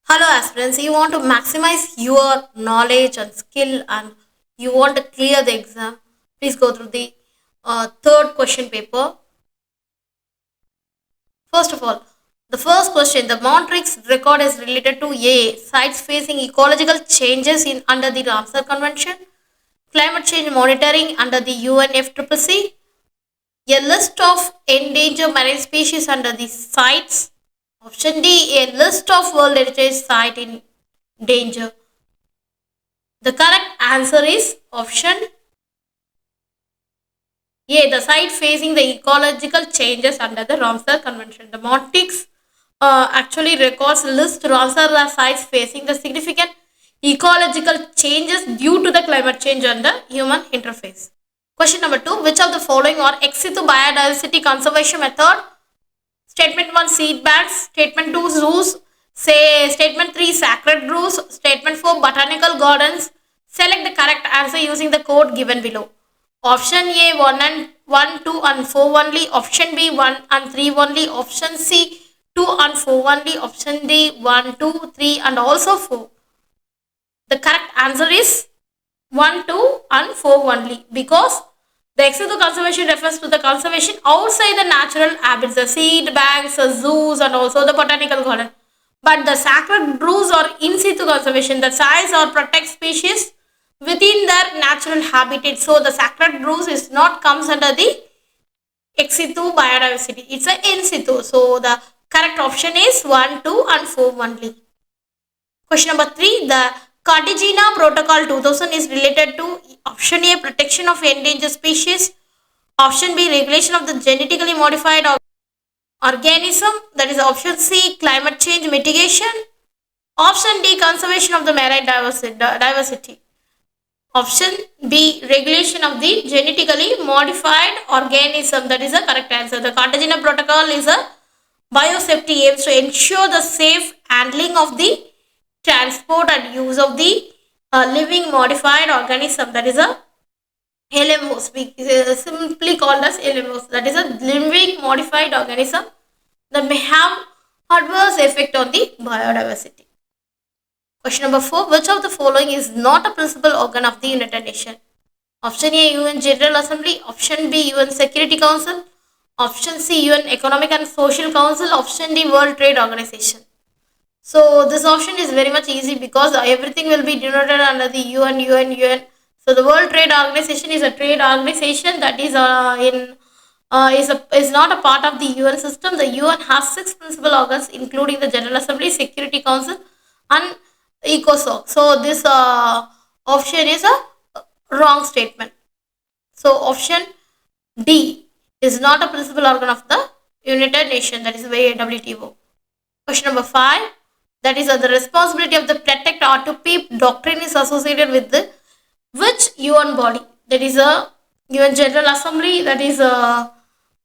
Hello aspirants, you want to maximize your knowledge and skill and you want to clear the exam. Please go through the third question paper. First of all, the first question, the Montrix record is related to A. Sites facing ecological changes in under the Ramsar Convention, climate change monitoring under the UNFCCC, a list of endangered marine species under the sites. Option D, a list of World Heritage Site in danger. The correct answer is option A, the site facing the ecological changes under the Ramsar Convention. The Montrix actually records list Ramsar sites facing the significant ecological changes due to the climate change and the human interface. Question number 2, which of the following are ex situ biodiversity conservation method? Statement 1, seed banks. Statement 2, zoos. Statement 3, sacred groves. Statement 4, botanical gardens. Select the correct answer using the code given below. Option A 1, 2 and 4 only. Option B 1 and 3 only. Option C 2 and 4 only. Option D 1, 2, 3 and also 4. The correct answer is 1, 2 and 4 only, because the ex situ conservation refers to the conservation outside the natural habits, the seed banks, the zoos and also the botanical garden. But the sacred groves are in situ conservation, the size or protect species within their natural habitat. So the sacred groves is not comes under the ex situ biodiversity. It's a in situ. So the correct option is 1, 2 and 4 only. Question number 3. The Cartagena Protocol 2000 is related to option A, protection of endangered species, option B, regulation of the genetically modified organism, that is option C, climate change mitigation, option D, conservation of the marine diversity. Option B, regulation of the genetically modified organism, that is the correct answer. The Cartagena Protocol is a biosafety aims to ensure the safe handling of the transport and use of the living modified organism, that is a LMOs, simply called as LMOs, that is a living modified organism that may have adverse effect on the biodiversity. Question number 4, which of the following is not a principal organ of the United Nations? Option A, UN General Assembly. Option B, UN Security Council. Option C, UN Economic and Social Council. Option D, World Trade Organization. So this option is very much easy because everything will be denoted under the UN. So the World Trade Organization is a trade organization that is is not a part of the UN system. The UN has 6 principal organs, including the General Assembly, Security Council, and ECOSOC. So this option is a wrong statement. So option D is not a principal organ of the United Nations, that is the WTO. Question number 5, that is the responsibility of the protect or to peep doctrine is associated with the which UN body? That is a UN General Assembly, that is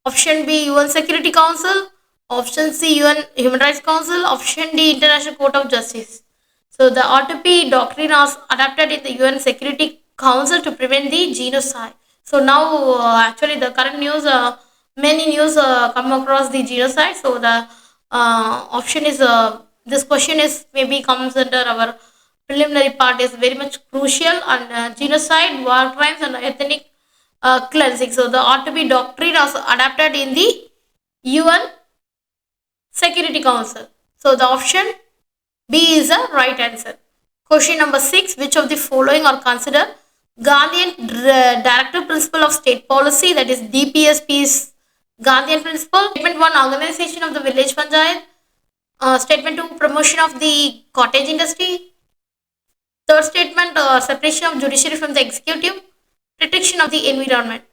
option B, UN Security Council, option C, UN Human Rights Council, option D, International Court of Justice. So the R2P doctrine was adapted in the UN Security Council to prevent the genocide. So now actually the current news, many news come across the genocide. So the option is this question is maybe comes under our preliminary part, is very much crucial, and genocide, war crimes and ethnic cleansing. So the R2P doctrine was adapted in the UN Security Council. So the option B is the right answer. Question number 6, which of the following are considered Gandhian Directive Principle of State Policy, that is DPSP's Gandhian Principle? Statement 1, organization of the village panchayat. Statement 2, promotion of the cottage industry. Third statement, separation of judiciary from the executive. Protection of the environment.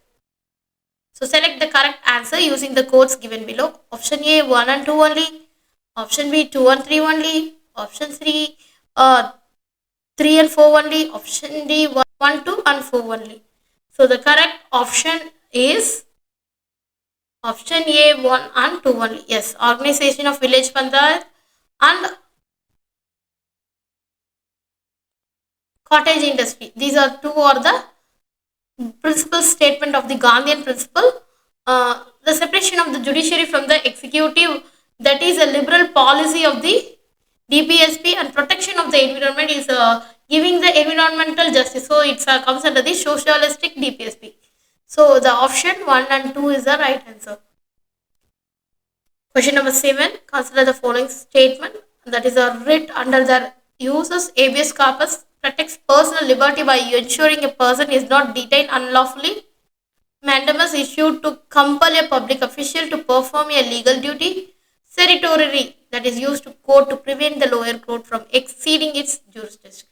So select the correct answer using the codes given below. Option A 1 and 2 only. Option B 2 and 3 only. Option C 3 and 4 only. Option D 1, 2 and 4 only. So the correct option is option A 1 and 2 only. Yes, organization of village panchayat and cottage industry. These are two are the principal statement of the Gandhian principle. The separation of the judiciary from the executive, that is a liberal policy of the DPSP and protection of the environment is giving the environmental justice. So it comes under the socialistic DPSP. So the option 1 and 2 is the right answer. Question number 7. Consider the following statement, that is a writ under the uses habeas corpus protects personal liberty by ensuring a person is not detained unlawfully. Mandamus issued to compel a public official to perform a legal duty. Certiorari, that is used to court to prevent the lower court from exceeding its jurisdiction.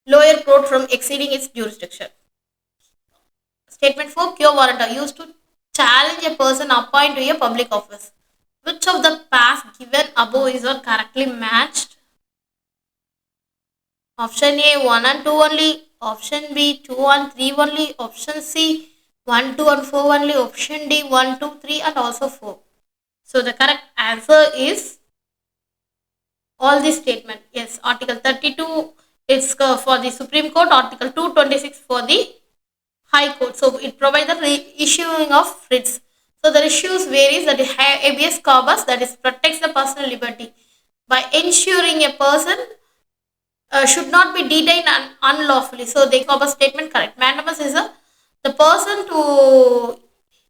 Lower court from exceeding its jurisdiction. Statement 4. Quo warranto, used to challenge a person appointed to a public office. Which of the past given above is not correctly matched? Option A 1 and 2 only. Option B 2 and 3 only. Option C 1, 2 and 4 only. Option D 1, 2, 3 and also 4. So the correct answer is all these statement. Yes, Article 32 is for the Supreme Court. Article 226 for the High Court. So it provides the issuing of writs. So the issues varies, that is habeas corpus, that is protects the personal liberty by ensuring a person should not be detained unlawfully. So the corpus statement correct. Mandamus is the person to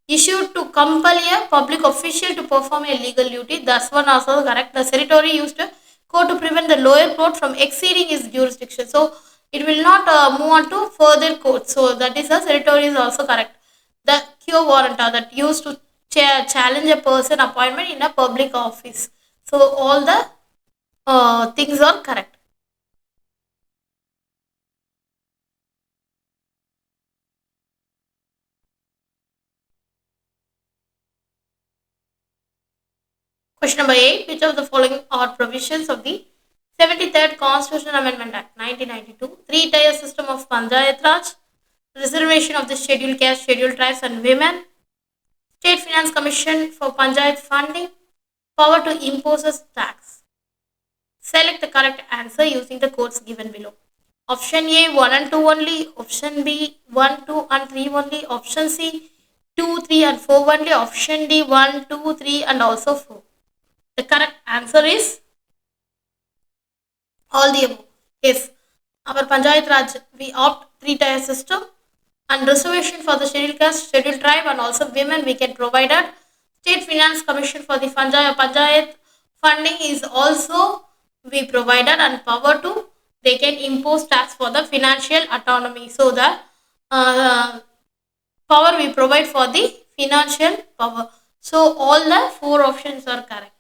issued to compel a public official to perform a legal duty. Thus one also correct. The certiorari used to court to prevent the lower court from exceeding its jurisdiction. So it will not move on to further court. So that is the certiorari is also correct. The quo warranto, that used to challenge a person appointment in a public office. So all the things are correct. Question number 8. Which of the following are provisions of the 73rd Constitutional Amendment Act 1992? Three-tier system of Panchayat Raj, reservation of the scheduled caste, scheduled tribes and women, State Finance Commission for Panchayat funding, power to impose a tax. Select the correct answer using the codes given below. Option A 1 and 2 only. Option B 1, 2 and 3 only. Option C 2, 3 and 4 only. Option D 1, 2, 3 and also 4. The correct answer is all the above. Yes, our Panchayat Raj, we opt three-tier system and reservation for the scheduled caste, scheduled tribe and also women we can provide it. State Finance Commission for the Panchayat funding is also we provided, and power to they can impose tax for the financial autonomy. So the power we provide for the financial power. So all the 4 options are correct.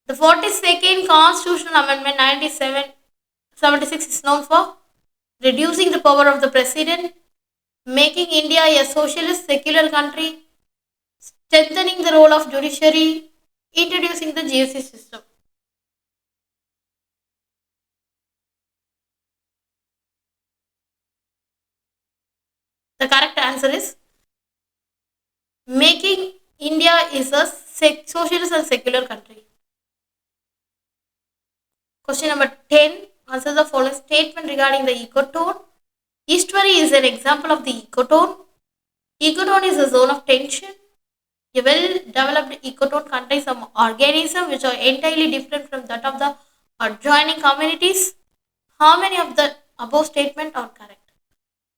The 42nd Constitutional Amendment 1976 is known for reducing the power of the President, making India a socialist secular country, strengthening the role of judiciary, introducing the GST system. The correct answer is making India is a socialist and secular country. Question number 10. Answer the following statement regarding the ecotone. Estuary is an example of the ecotone. Ecotone is a zone of tension. A well-developed ecotone contains some organisms which are entirely different from that of the adjoining communities. How many of the above statement are correct?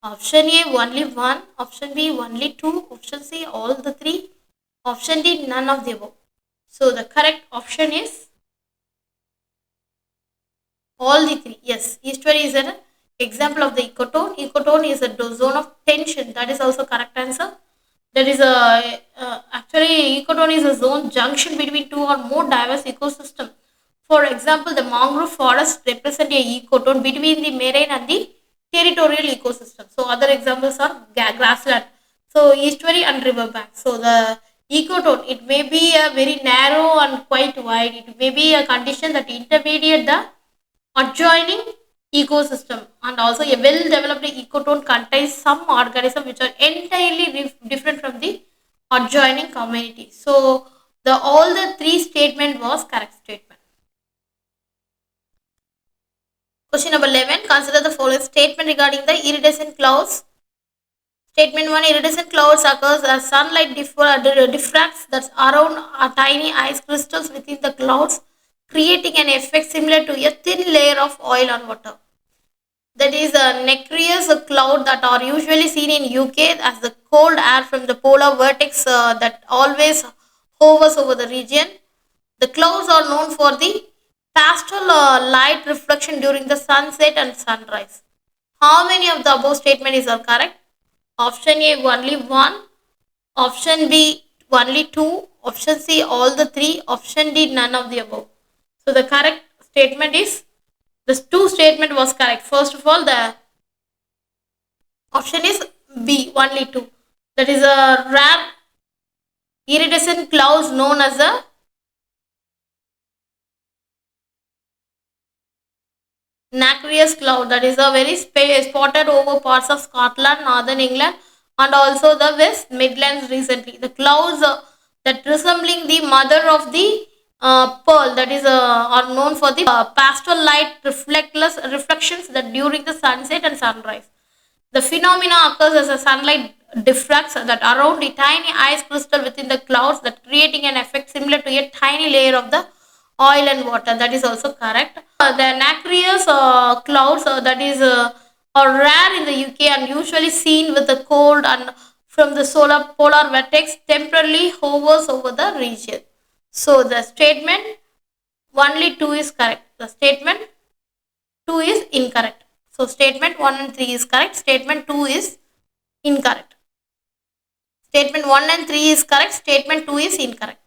Option A only 1, option B only 2, option C all the 3, option D none of the above. So the correct option is all the 3. Yes, estuary is an example of the ecotone. Ecotone is a zone of tension. That is also correct answer. That is actually ecotone is a zone junction between two or more diverse ecosystems. For example, the mangrove forest represent a ecotone between the marine and the territorial ecosystem. So other examples are grassland. So estuary and riverbank. So the ecotone, it may be a very narrow and quite wide. It may be a condition that intermediate the adjoining ecosystem, and also a well developed ecotone contains some organisms which are entirely different from the adjoining community. So the all the 3 statement was correct statement. Question number 11. Consider the following statement regarding the iridescent clouds. Statement 1, iridescent clouds occurs as sunlight diffracts that's around tiny ice crystals within the clouds, creating an effect similar to a thin layer of oil on water. That is a nacreous cloud that are usually seen in UK as the cold air from the polar vortex that always hovers over the region. The clouds are known for the pastel light reflection during the sunset and sunrise. How many of the above statements are correct? Option A only one, option B only two, option C all the three, option D none of the above. So the correct statement is this two statement was correct. First of all, the option is B only two. That is a rare iridescent clouds known as a nacreous cloud, that is a very spotted over parts of Scotland, northern England, and also the West Midlands recently. The clouds that resembling the mother of the pearl, that is are known for the pastel light reflections that during the sunset and sunrise. The phenomena occurs as a sunlight diffracts that around a tiny ice crystal within the clouds, that creating an effect similar to a tiny layer of the oil and water. That is also correct. The nacreous clouds that is are rare in the UK and usually seen with the cold and from the solar polar vortex temporarily hovers over the region. So the statement only 2 is correct. The statement 2 is incorrect. So statement 1 and 3 is correct. Statement 2 is incorrect. Statement 1 and 3 is correct. Statement 2 is incorrect.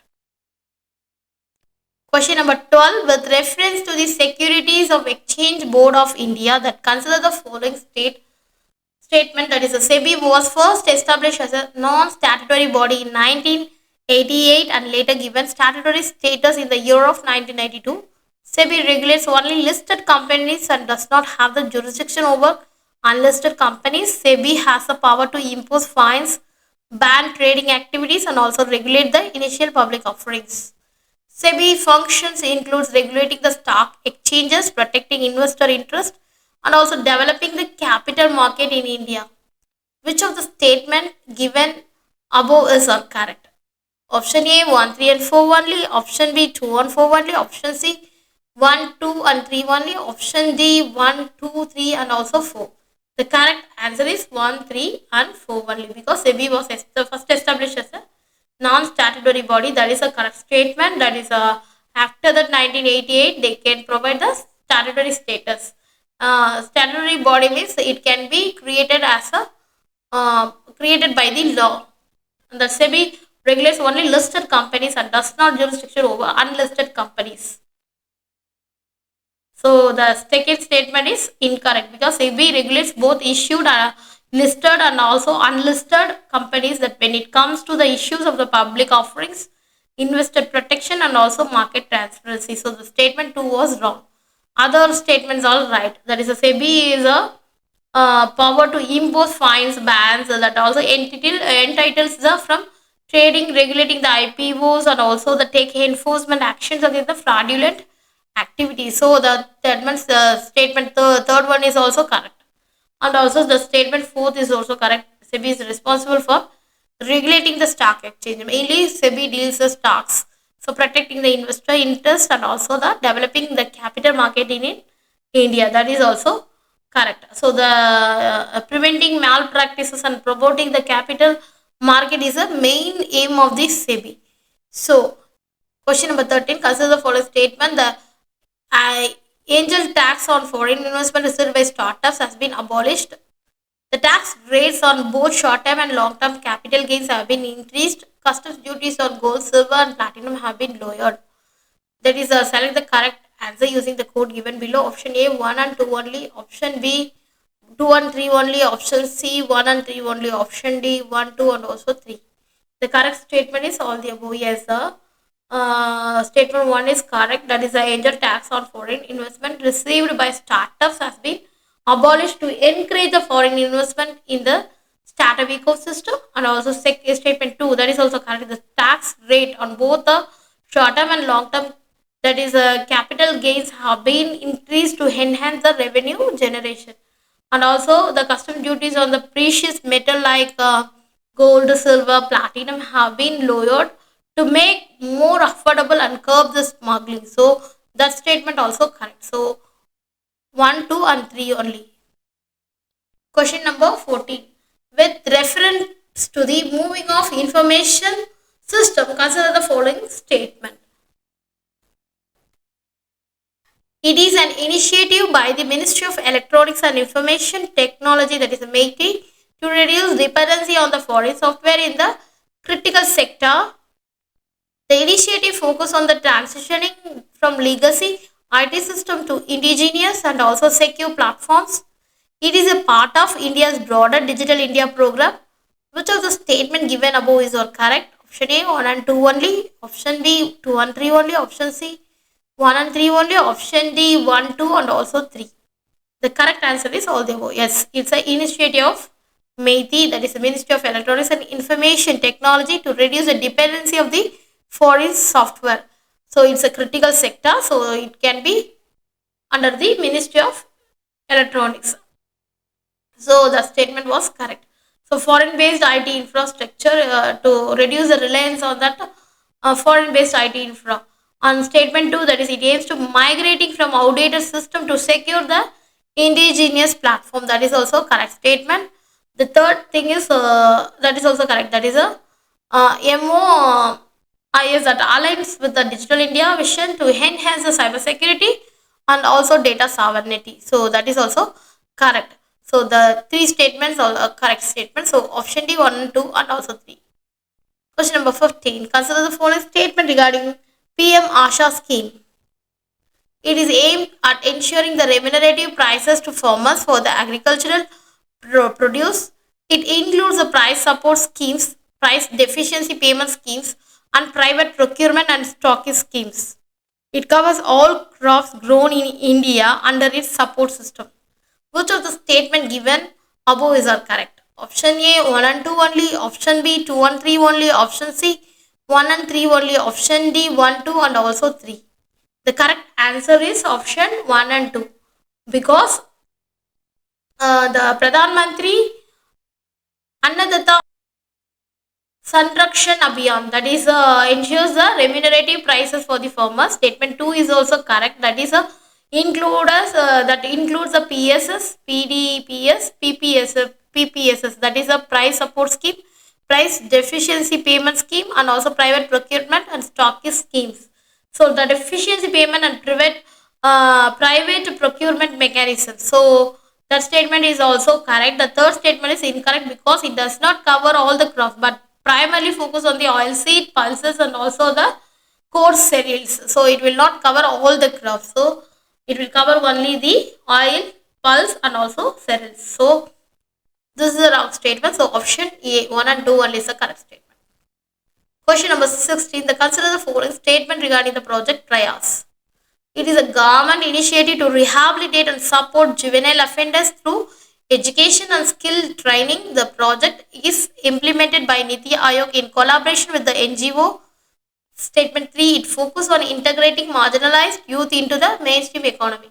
Question number 12. With reference to the Securities of Exchange Board of India that consider the following statement, that is, a SEBI was first established as a non-statutory body in 1988 and later given statutory status in the year of 1992. SEBI regulates only listed companies and does not have the jurisdiction over unlisted companies. SEBI has the power to impose fines, ban trading activities, and also regulate the initial public offerings. SEBI functions includes regulating the stock exchanges, protecting investor interest, and also developing the capital market in India. Which of the statement given above is correct? Option A 1, 3 and 4 only, option B 2 and 4 only, option C 1, 2 and 3 only, option D 1, 2, 3 and also 4. The correct answer is 1, 3 and 4 only, because SEBI was first established as a non-statutory body. That is a correct statement. That is after that 1988 they can provide the statutory status. Statutory body means it can be created as a created by the law. The SEBI regulates only listed companies and does not jurisdiction over unlisted companies. So the second statement is incorrect, because SEBI regulates both issued listed and also unlisted companies, that when it comes to the issues of the public offerings, investor protection and also market transparency. So the statement 2 was wrong. Other statements are right. That is, a SEBI is a power to impose fines, bans, that also entitles the from trading, regulating the IPOs, and also the take enforcement actions against the fraudulent activities. So that means the statement third one is also correct. And also the statement 4th is also correct. SEBI is responsible for regulating the stock exchange. Mainly SEBI deals with stocks. So protecting the investor interest and also the developing the capital market in India. That is also correct. So the preventing malpractices and promoting the capital market is a main aim of the SEBI. So question number 13. Consider the following statement. The angel tax on foreign investment received by startups has been abolished. The tax rates on both short-term and long-term capital gains have been increased. Customs duties on gold, silver, and platinum have been lowered. That is, select the correct answer using the code given below. Option A 1 and 2 only. Option B 2 and 3 only. Option C 1 and 3 only. Option D 1, 2 and also 3. The correct statement is all the above. Yes, sir. Statement 1 is correct. That is, the angel tax on foreign investment received by startups has been abolished to encourage the foreign investment in the startup ecosystem. And also statement 2, that is also correct. The tax rate on both the short term and long term, that is capital gains, have been increased to enhance the revenue generation. And also the custom duties on the precious metal like gold, silver, platinum have been lowered to make more affordable and curb the smuggling. So that statement also correct. So 1, 2 and 3 only. Question number 14. With reference to the moving of information system, consider the following statement. It is an initiative by the Ministry of Electronics and Information Technology, that is MeitY, to reduce dependency on the foreign software in the critical sector. The initiative focuses on the transitioning from legacy IT system to indigenous and also secure platforms. It is a part of India's broader Digital India program. Which of the statement given above is all correct? Option A 1 and 2 only, option B 2 and 3 only, option C 1 and 3 only, option D 1, 2 and also 3. The correct answer is all the above. Yes, it's an initiative of MeitY, that is the Ministry of Electronics and Information Technology, to reduce the dependency of the foreign software. So it's a critical sector, so it can be under the Ministry of Electronics. So the statement was correct. So foreign based IT infrastructure to reduce the reliance on that foreign based IT infra. On statement 2, that is it aims to migrating from outdated system to secure the indigenous platform. That is also correct statement. The third thing is that is also correct. That is a MOIS that aligns with the Digital India vision to enhance the cyber security and also data sovereignty. So that is also correct. So the three statements are correct statements. So option D 1, 2 and also 3. Question number 15. Consider the following statement regarding PM Asha scheme. It is aimed at ensuring the remunerative prices to farmers for the agricultural produce. It includes the price support schemes, price deficiency payment schemes, and private procurement and stockist schemes. It covers all crops grown in India under its support system. Which of the statement given above is correct? Option A 1 and 2 only, option B 2 and 3 only, option C 1 and 3 only, option D 1, 2 and also 3. The correct answer is option 1 and 2, because the Pradhan Mantri Annadatta Sanrakshan Abhiyan, that is ensures the remunerative prices for the farmers. Statement 2 is also correct, that is that includes the PSS, PDPS, PPSS, that is a price support scheme, price deficiency payment scheme and also private procurement and stockist schemes. So the deficiency payment and private procurement mechanism. So that statement is also correct. The third statement is incorrect because it does not cover all the crops but primarily focus on the oilseed, pulses and also the coarse cereals. So it will not cover all the crops. So it will cover only the oil, pulse and also cereals. So this is the wrong statement. So option A 1 and 2 only is the correct statement. Question number 16. Consider the following statement regarding the project Prayas. It is a government initiative to rehabilitate and support juvenile offenders through education and skill training. The project is implemented by Niti Aayog in collaboration with the NGO. Statement 3. It focuses on integrating marginalized youth into the mainstream economy.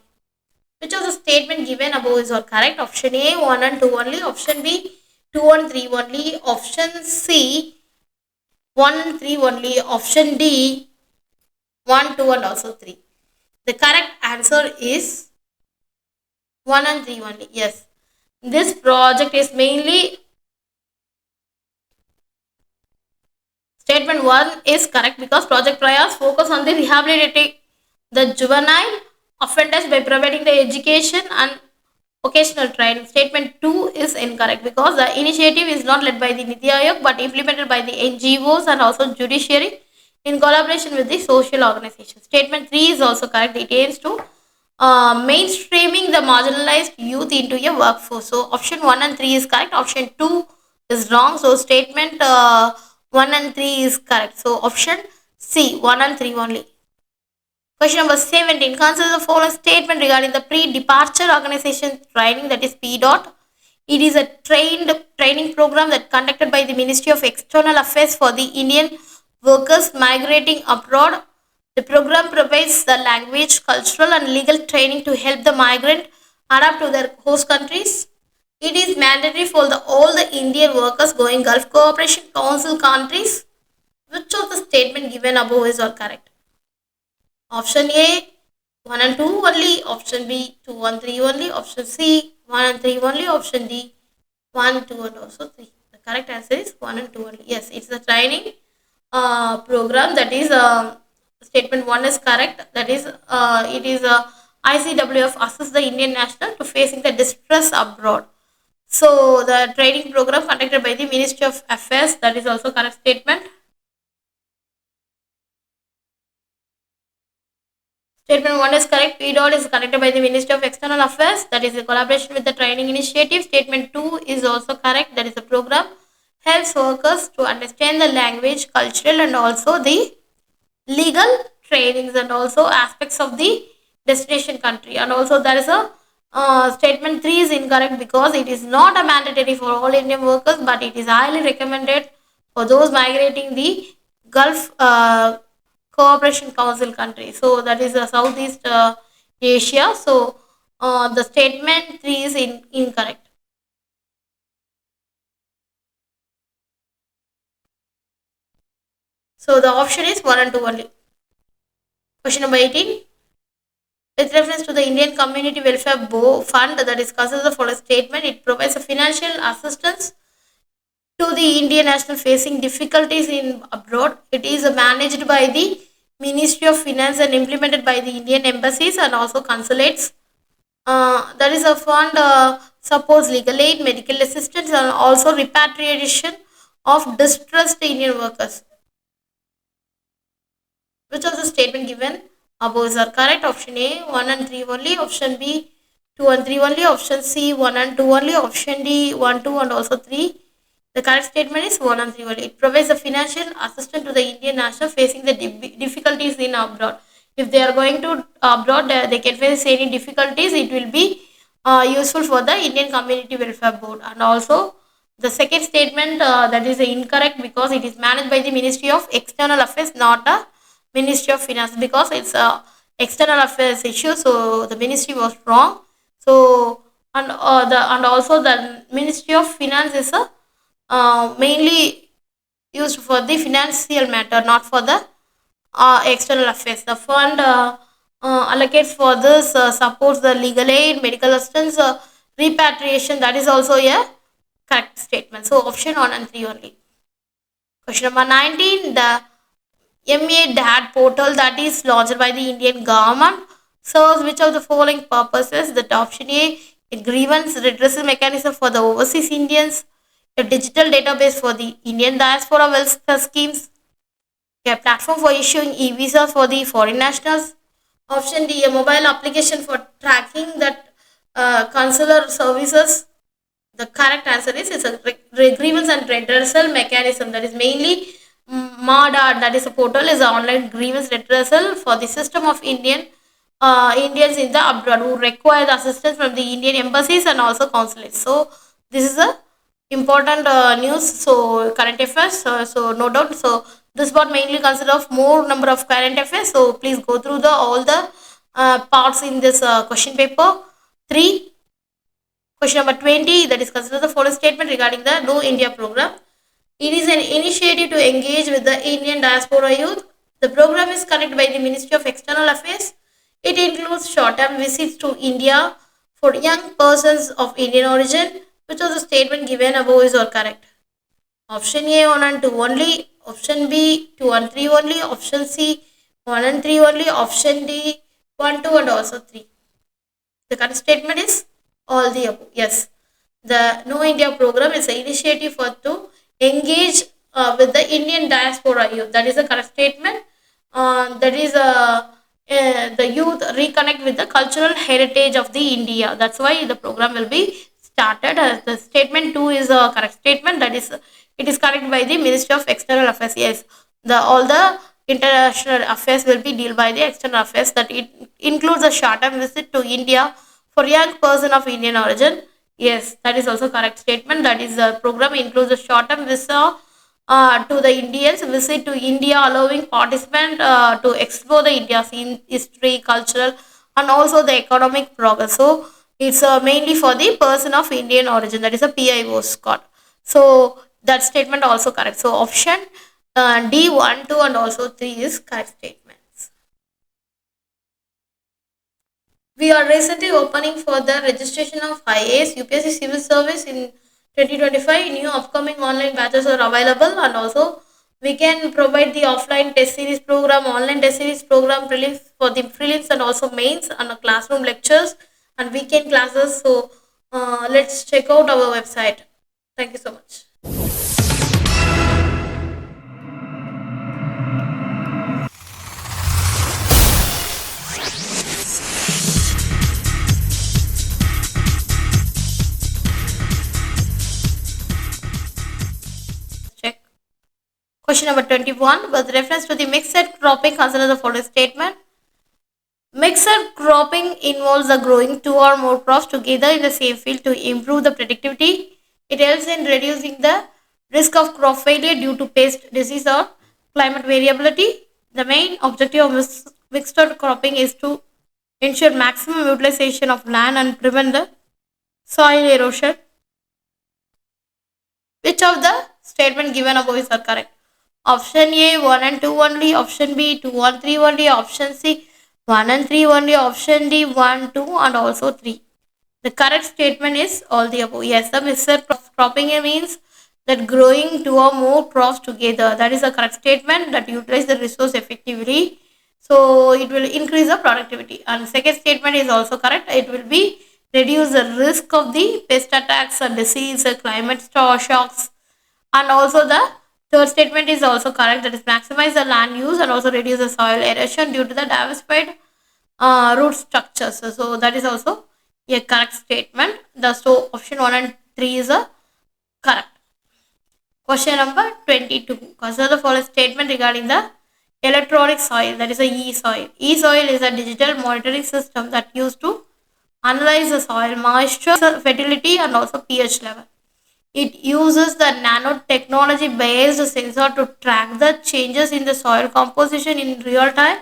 Which of the statement given above is all correct? Option A 1 and 2 only, option B 2 and 3 only, option C 1 and 3 only, option D 1, 2 and also 3. The correct answer is 1 and 3 only. Yes, this project is mainly statement 1 is correct because project Prayas focus on the rehabilitating the juvenile offenders by providing the education and occasional training. Statement 2 is incorrect because the initiative is not led by the Niti Aayog but implemented by the NGOs and also judiciary in collaboration with the social organizations. Statement 3 is also correct. It aims to mainstreaming the marginalized youth into a workforce. So option 1 and 3 is correct. Option 2 is wrong. So statement 1 and 3 is correct. So option C 1 and 3 only. Question number 17. Consider the following statement regarding the pre-departure organization training, that is PDOT. It is a training program that conducted by the Ministry of External Affairs for the Indian workers migrating abroad. The program provides the language, cultural and legal training to help the migrant adapt to their host countries. It is mandatory for all the Indian workers going Gulf Cooperation Council countries. Which of the statement given above is all correct? Option A, 1 and 2 only. Option B, 2 and 3 only. Option C, 1 and 3 only. Option D, 1, 2 and also 3. The correct answer is 1 and 2 only. Yes, it's the training program. That is statement 1 is correct. That is it is ICWF assists the Indian national to facing the distress abroad. So the training program conducted by the Ministry of Affairs, that is also correct statement. Statement 1 is correct. PDOL is conducted by the Ministry of External Affairs, that is a collaboration with the training initiative. Statement 2 is also correct. That is a program helps workers to understand the language, cultural and also the legal trainings and also aspects of the destination country. And also there is a statement 3 is incorrect because it is not a mandatory for all Indian workers, but it is highly recommended for those migrating the Gulf Cooperation Council country. So that is Southeast Asia. So the statement 3 is incorrect. So the option is 1 and 2 only. Question number 18. With reference to the Indian Community Welfare Fund, that is considered the following statement. It provides a financial assistance to the Indian national facing difficulties in abroad. It is managed by the Ministry of Finance and implemented by the Indian embassies and also consulates. That is a fund supports legal aid, medical assistance and also repatriation of distressed Indian workers. Which of the statement given above are correct? Option A, 1 and 3 only. Option B, 2 and 3 only. Option C, 1 and 2 only. Option D, 1, 2 and also 3. The correct statement is 1 and 3 only. It provides a financial assistance to the Indian national facing the difficulties in abroad. If they are going to abroad, they can face any difficulties. It will be useful for the Indian Community Welfare Board. And also, the second statement that is incorrect because it is managed by the Ministry of External Affairs, not a Ministry of Finance, because it's a external affairs issue. So the ministry was wrong. So and also the Ministry of Finance is a mainly used for the financial matter, not for the external affairs. The fund allocates for this supports the legal aid, medical assistance, repatriation. That is also a correct statement. So option 1 and 3 only. Question number 19. The MA DAD portal that is launched by the Indian government serves which of the following purposes? That option a grievance redressal mechanism for the overseas Indians, a digital database for the Indian diaspora welfare schemes, a platform for issuing e-visas for the foreign nationals. Option D, a mobile application for tracking that consular services. The correct answer is it's a grievance and redressal mechanism, that is mainly MADA, that is a portal, is an online grievance redressal for the system of Indians in the abroad who require the assistance from the Indian embassies and also consulates. So this is a important news. So current affairs. So no doubt. So this part mainly consists of more number of current affairs. So please go through the all the parts in this question paper 3. Question number 20, that is considered the following statement regarding the No India program. It is an initiative to engage with the Indian diaspora youth. The program is conducted by the Ministry of External Affairs. It includes short-term visits to India for young persons of Indian origin. Which of the statement given above is all correct? Option A, 1 and 2 only. Option B, 2 and 3 only. Option C, 1 and 3 only. Option D, 1, 2 and also 3. The correct statement is all the above. Yes, the No India program is an initiative for to engage with the Indian diaspora youth. That is a correct statement. That is the youth reconnect with the cultural heritage of the India. That's why the program will be started. The statement 2 is a correct statement. That is it is correct by the Ministry of External Affairs. Yes, the all the international affairs will be dealt by the external affairs. That it includes a short-term visit to India for young person of Indian origin. Yes, that is also correct statement. That is the program includes a short-term visa to the Indians visit to India, allowing participant to explore the India's history, cultural, and also the economic progress. So It's mainly for the person of Indian origin, that is a PIO score. So that statement also correct. So option D 1, 2 and also 3 is correct statements. We are recently opening for the registration of IAS UPSC Civil Service in 2025. New upcoming online batches are available, and also we can provide the offline test series program, online test series program, prelims for the prelims and also mains, and classroom lectures and weekend classes. So let's check out our website. Thank you so much. Check. Question number 21. With reference to the mixed cropping, consider the following statement. Mixed cropping involves the growing two or more crops together in the same field to improve the productivity. It helps in reducing the risk of crop failure due to pest, disease, or climate variability. The main objective of mixed cropping is to ensure maximum utilization of land and prevent the soil erosion. Which of the statement given above is correct? Option A 1 and 2 only, option B 2 and 3 only, option C 1 and 3 only, option D 1, 2 and also 3. The correct statement is all the above. Yes, the mixed cropping means that growing two or more crops together. That is the correct statement, that utilize the resource effectively. So it will increase the productivity. And second statement is also correct. It will be reduce the risk of the pest attacks and disease, climate shocks. And also the third statement is also correct, that is maximize the land use and also reduce the soil erosion due to the diversified root structures. So that is also a correct statement. So option 1 and 3 is a correct. Question number 22. Consider the following statement regarding the electronic soil, that is a e-soil. E-soil is a digital monitoring system that used to analyze the soil moisture, fertility and also pH level. It uses the nanotechnology based sensor to track the changes in the soil composition in real time.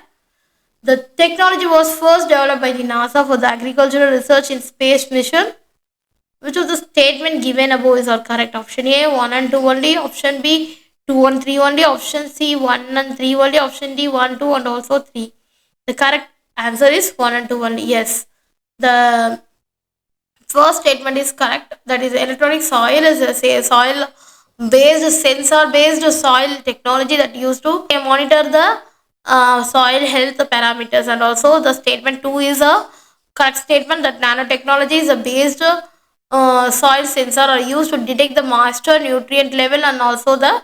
The technology was first developed by the NASA for the agricultural research in space mission. Which of the statement given above is our correct? Option A 1 and 2 only, option B 2 and 3 only, option C 1 and 3 only, option D 1, 2 and also 3. The correct answer is 1 and 2 only. Yes, the first statement is correct. That is, electronic soil is a soil based sensor based soil technology that used to monitor the soil health parameters. And also the statement 2 is a correct statement, that nanotechnology is a based soil sensor are used to detect the moisture, nutrient level and also the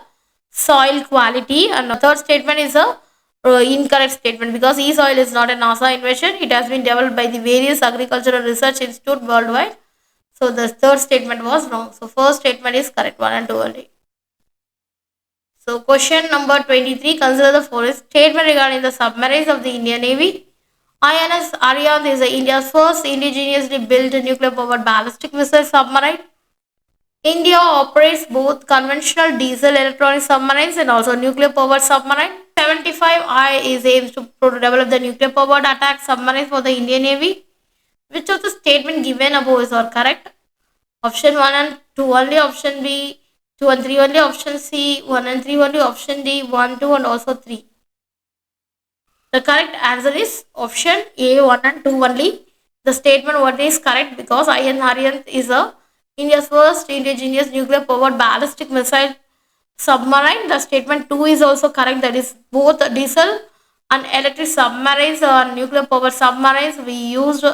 soil quality. And the third statement is a incorrect statement, because e-soil is not a NASA invention. It has been developed by the various agricultural research institute worldwide. So the third statement was wrong. So first statement is correct, 1 and 2 only. So question number 23. Consider the following statement regarding the submarines of the Indian Navy. INS Ariane is India's first indigenously built nuclear powered ballistic missile submarine. India operates both conventional diesel electronic submarines and also nuclear powered submarine. 75I is aims to develop the nuclear powered attack submarine for the Indian Navy. Which of the statement given above is all correct? Option 1 and 2 only, option B 2 and 3 only, option C 1 and 3 only, option D 1, 2 and also 3. The correct answer is option A 1 and 2 only. The statement 1 is correct, because IN Ariane is India's first indigenous nuclear powered ballistic missile submarine. The statement 2 is also correct, that is both diesel and electric submarines or nuclear powered submarines we used.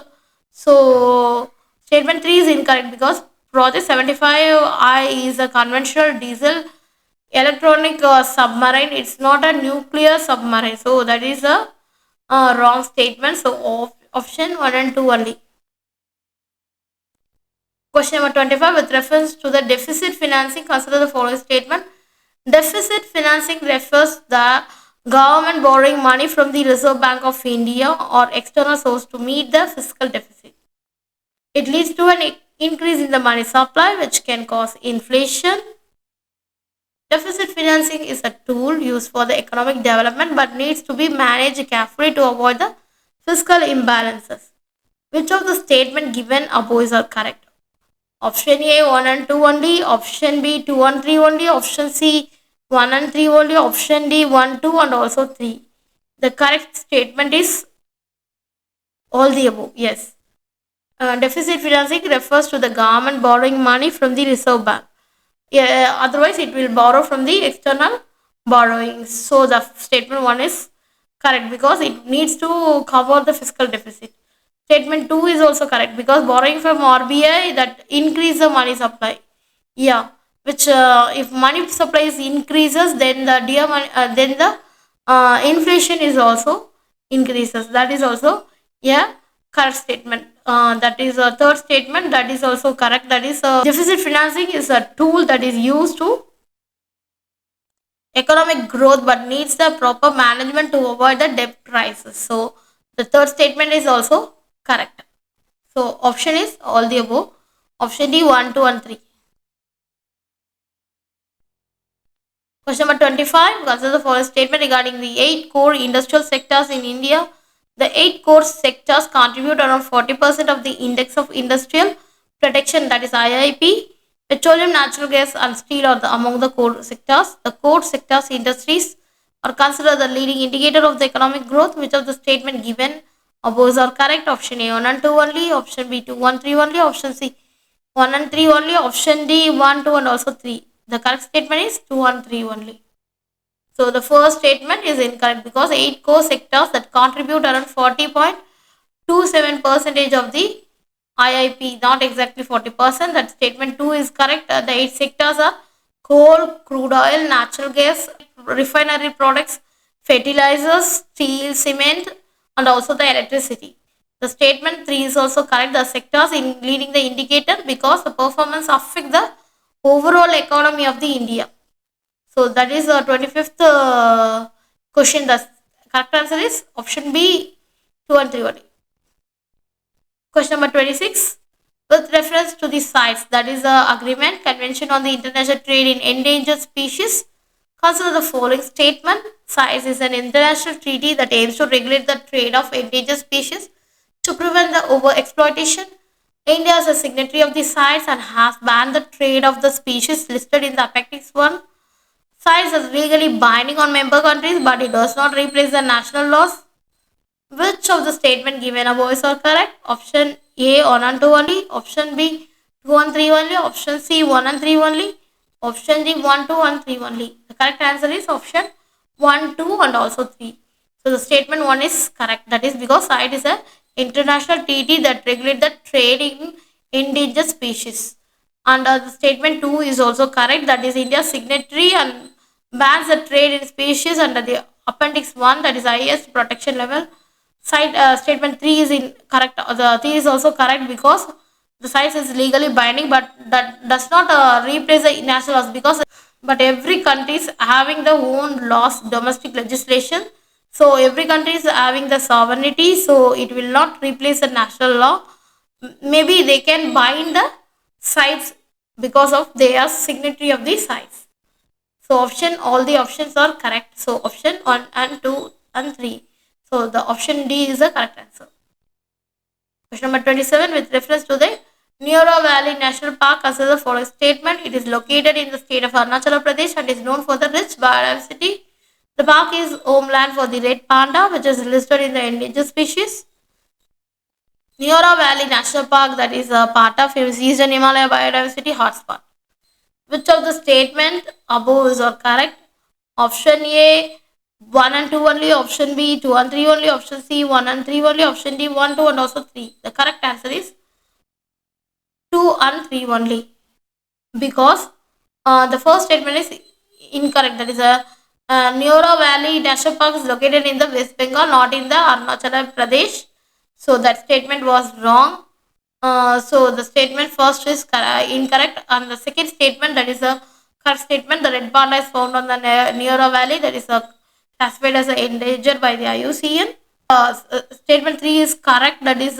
So statement 3 is incorrect, because project 75I is a conventional diesel electronic submarine. It's not a nuclear submarine. So that is a wrong statement. So option 1 and 2 only. Question number 25. With reference to the deficit financing, consider the following statement. Deficit financing refers the government borrowing money from the Reserve Bank of India or external source to meet the fiscal deficit. It leads to an increase in the money supply, which can cause inflation. Deficit financing is a tool used for the economic development but needs to be managed carefully to avoid the fiscal imbalances. Which of the statement given above are correct? Option A 1 and 2 only, option B 2 and 3 only, option C 1 and 3 only, option D 1, 2 and also 3. The correct statement is all the above. Yes. Deficit financing refers to the government borrowing money from the Reserve Bank. Yeah, otherwise, it will borrow from the external borrowings. So the statement 1 is correct because it needs to cover the fiscal deficit. Statement 2 is also correct because borrowing from RBI that increase the money supply. Yeah, which if money supply increases, then the inflation is also increases. That is also yeah correct statement. That is a third statement. That is also correct. That is deficit financing is a tool that is used to economic growth but needs the proper management to avoid the debt crisis. So the third statement is also correct. So option is all the above. Option D 1, 2 and 3. Question number 25. Consider the following statement regarding the 8 core industrial sectors in India. The 8 core sectors contribute around 40% of the index of industrial production, that is IIP. Petroleum, natural gas and steel are among the core sectors. The core sectors industries are considered the leading indicator of the economic growth. Which of the statement given above are correct? Option A 1 and 2 only, option B 2, 1, 3 only, option C 1 and 3 only, option D 1, 2 and also 3. The correct statement is 2 and 3 only. So the first statement is incorrect because 8 core sectors that contribute around 40.27% of the IIP, not exactly 40%. That statement 2 is correct. The 8 sectors are coal, crude oil, natural gas, refinery products, fertilizers, steel, cement, and also the electricity. The statement 3 is also correct. The sectors in leading the indicator because the performance affect the overall economy of the India. So that is the 25th question. The correct answer is option B 2 and 3 only. Question number 26. With reference to the CITES, that is the Agreement Convention on the International Trade in Endangered Species, consider the following statement. CITES is an international treaty that aims to regulate the trade of endangered species to prevent the overexploitation. India is a signatory of the CITES and has banned the trade of the species listed in the Appendix 1. CITES is legally binding on member countries, but it does not replace the national laws. Which of the statement given above is correct? Option A 1 and 2 only, option B 2 and 3 only, option C 1 and 3 only, option D 1, 2 and 3 only. The correct answer is option 1, 2 and also 3. So the statement 1 is correct. That is because CITES is an international treaty that regulates the trade in endangered species. And the statement 2 is also correct. That is India's signatory and bans the trade in species under the Appendix 1, that is highest protection level. Statement 3 is incorrect. The 3 is also correct because the CITES is legally binding, but that does not replace the national laws because but every country is having the own laws, domestic legislation. So every country is having the sovereignty, so it will not replace the national law. Maybe they can bind the CITES because of they are signatory of the CITES. So all the options are correct. So option 1 and 2 and 3. So the option D is the correct answer. Question number 27. With reference to the Neora Valley National Park, consider the following statement. It is located in the state of Arunachal Pradesh and is known for the rich biodiversity. The park is homeland for the red panda, which is listed in the endangered species. Neora Valley National Park, that is a part of Eastern Himalaya biodiversity hotspot. Which of the statement above is correct? Option A 1 and 2 only, option B 2 and 3 only, option C 1 and 3 only, option D 1, 2 and also 3. The correct answer is 2 and 3 only because the first statement is incorrect. That is a Neora Valley National Park is located in the West Bengal, not in the Arunachal Pradesh. So that statement was wrong. So the statement first is incorrect, and the second statement, that is a correct statement. The red panda is found on the Neora Valley, that is classified as endangered by the IUCN. Statement 3 is correct, that is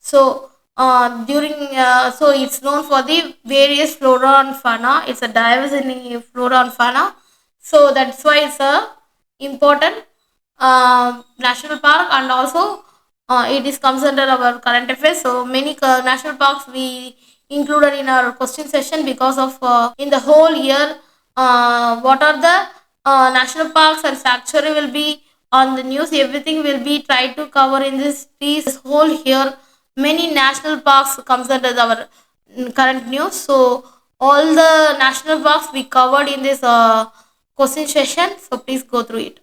so so it's known for the various flora and fauna. It's a diverse in flora and fauna, so that's why it's a important national park. And also It is comes under our current affairs. So many national parks we included in our question session because of in the whole year what are the national parks and sanctuary will be on the news. Everything will be tried to cover in this whole year. Many national parks comes under our current news. So all the national parks we covered in this question session. So please go through it.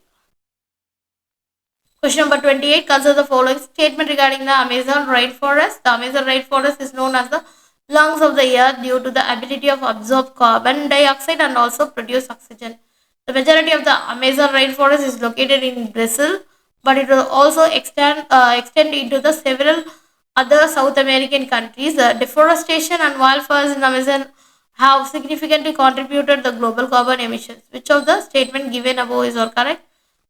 Question number 28. Consider the following statement regarding the Amazon rainforest. The Amazon rainforest is known as the lungs of the earth due to the ability of absorb carbon dioxide and also produce oxygen. The majority of the Amazon rainforest is located in Brazil, but it will also extend into the several other South American countries. The deforestation and wildfires in the Amazon have significantly contributed to the global carbon emissions. Which of the statement given above is all correct?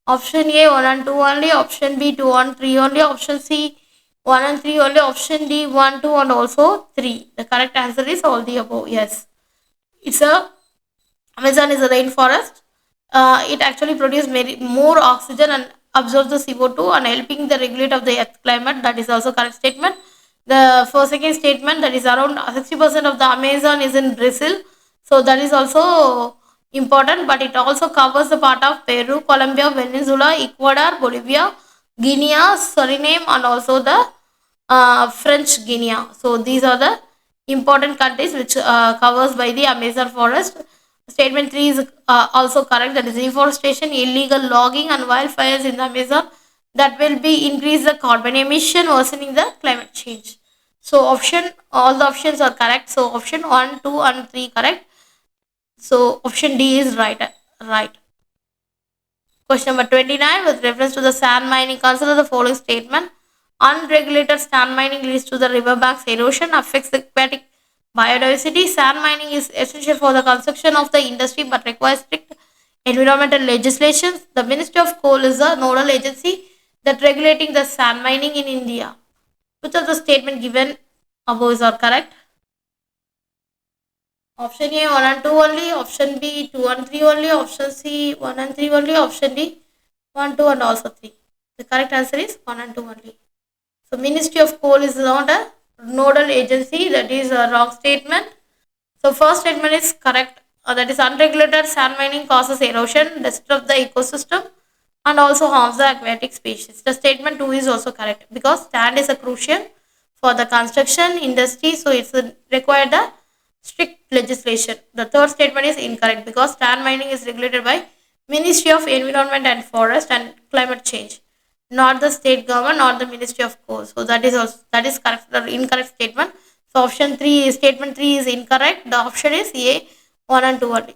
Option A 1 and 2 only, option B 2 and 3 only, option C 1 and 3 only, option D 1, 2 and also 3. The correct answer is all the above. Yes. It's a Amazon is a rainforest. It actually produces more oxygen and absorbs the CO2 and helping the regulate of the earth climate. That is also correct statement. The first second statement, that is around 60% of the Amazon is in Brazil. So that is also important, but it also covers the part of Peru, Colombia, Venezuela, Ecuador, Bolivia, Guinea, Suriname and also the French Guinea. So these are the important countries which covers by the Amazon forest. Statement 3 is also correct, that is deforestation, illegal logging and wildfires in the Amazon that will be increase the carbon emission worsening the climate change. So all the options are correct. So option 1, 2 and 3 correct. So option D is right. Question number 29, with reference to the sand mining, consider the following statement. Unregulated sand mining leads to the riverbanks erosion, affects the aquatic biodiversity. Sand mining is essential for the construction of the industry but requires strict environmental legislation. The Ministry of Coal is the nodal agency that regulating the sand mining in India. Which of the statement given above are correct? Option A 1 and 2 only, option B 2 and 3 only, option C 1 and 3 only, option D 1, 2 and also 3. The correct answer is 1 and 2 only. So Ministry of Coal is not a nodal agency. That is a wrong statement. So first statement is correct. That is unregulated sand mining causes erosion, disrupts the ecosystem and also harms the aquatic species. The statement 2 is also correct because sand is a crucial for the construction industry. So it's required the strict legislation. The third statement is incorrect because sand mining is regulated by Ministry of Environment and Forest and Climate Change, not the state government, not the Ministry of Coal. So that is correct, the incorrect statement. So option 3 statement 3 is incorrect. The option is A 1 and 2 only.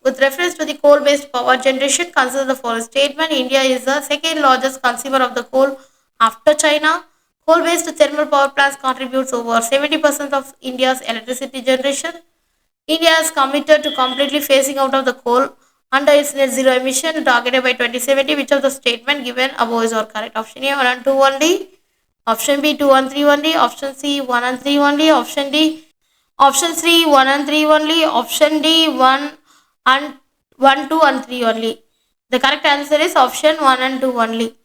With reference to the coal based power generation, consider the following statement. India is the second largest consumer of the coal after China. Coal based thermal power plants contributes over 70% of India's electricity generation. India is committed to completely phasing out of the coal under its net zero emission targeted by 2070. Which of the statement given above is all correct? Option A 1 and 2 only, option B 2 and 3 only, option C 1 and 3 only, option D, option C 1 and 3 only, option D 1 and 1, 2 and 3 only. The correct answer is option 1 and 2 only,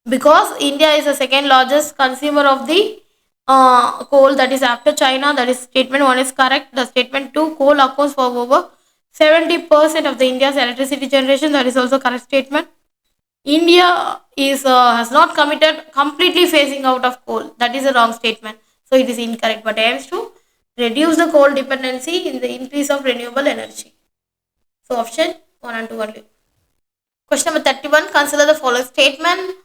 because India is the second largest consumer of the coal, that is after China. That is statement 1 is correct. The statement 2, coal accounts for over 70% of the India's electricity generation. That is also correct statement. India is has not committed completely phasing out of coal. That is a wrong statement. So it is incorrect, but aims to reduce the coal dependency in the increase of renewable energy. So option 1 and 2 only. Question number 31. Consider the following statement.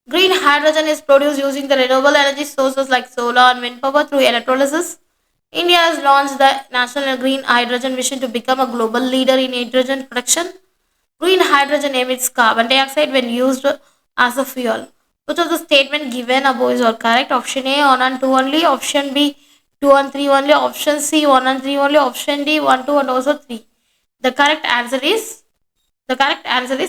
Green hydrogen is produced using the renewable energy sources like solar and wind power through electrolysis. India has launched the National Green Hydrogen Mission to become a global leader in hydrogen production. Green hydrogen emits carbon dioxide when used as a fuel. Which of the statement given above is all correct? Option A 1 and 2 only, option B 2 and 3 only, option C 1 and 3 only, option D 1, 2 and also 3. The correct answer is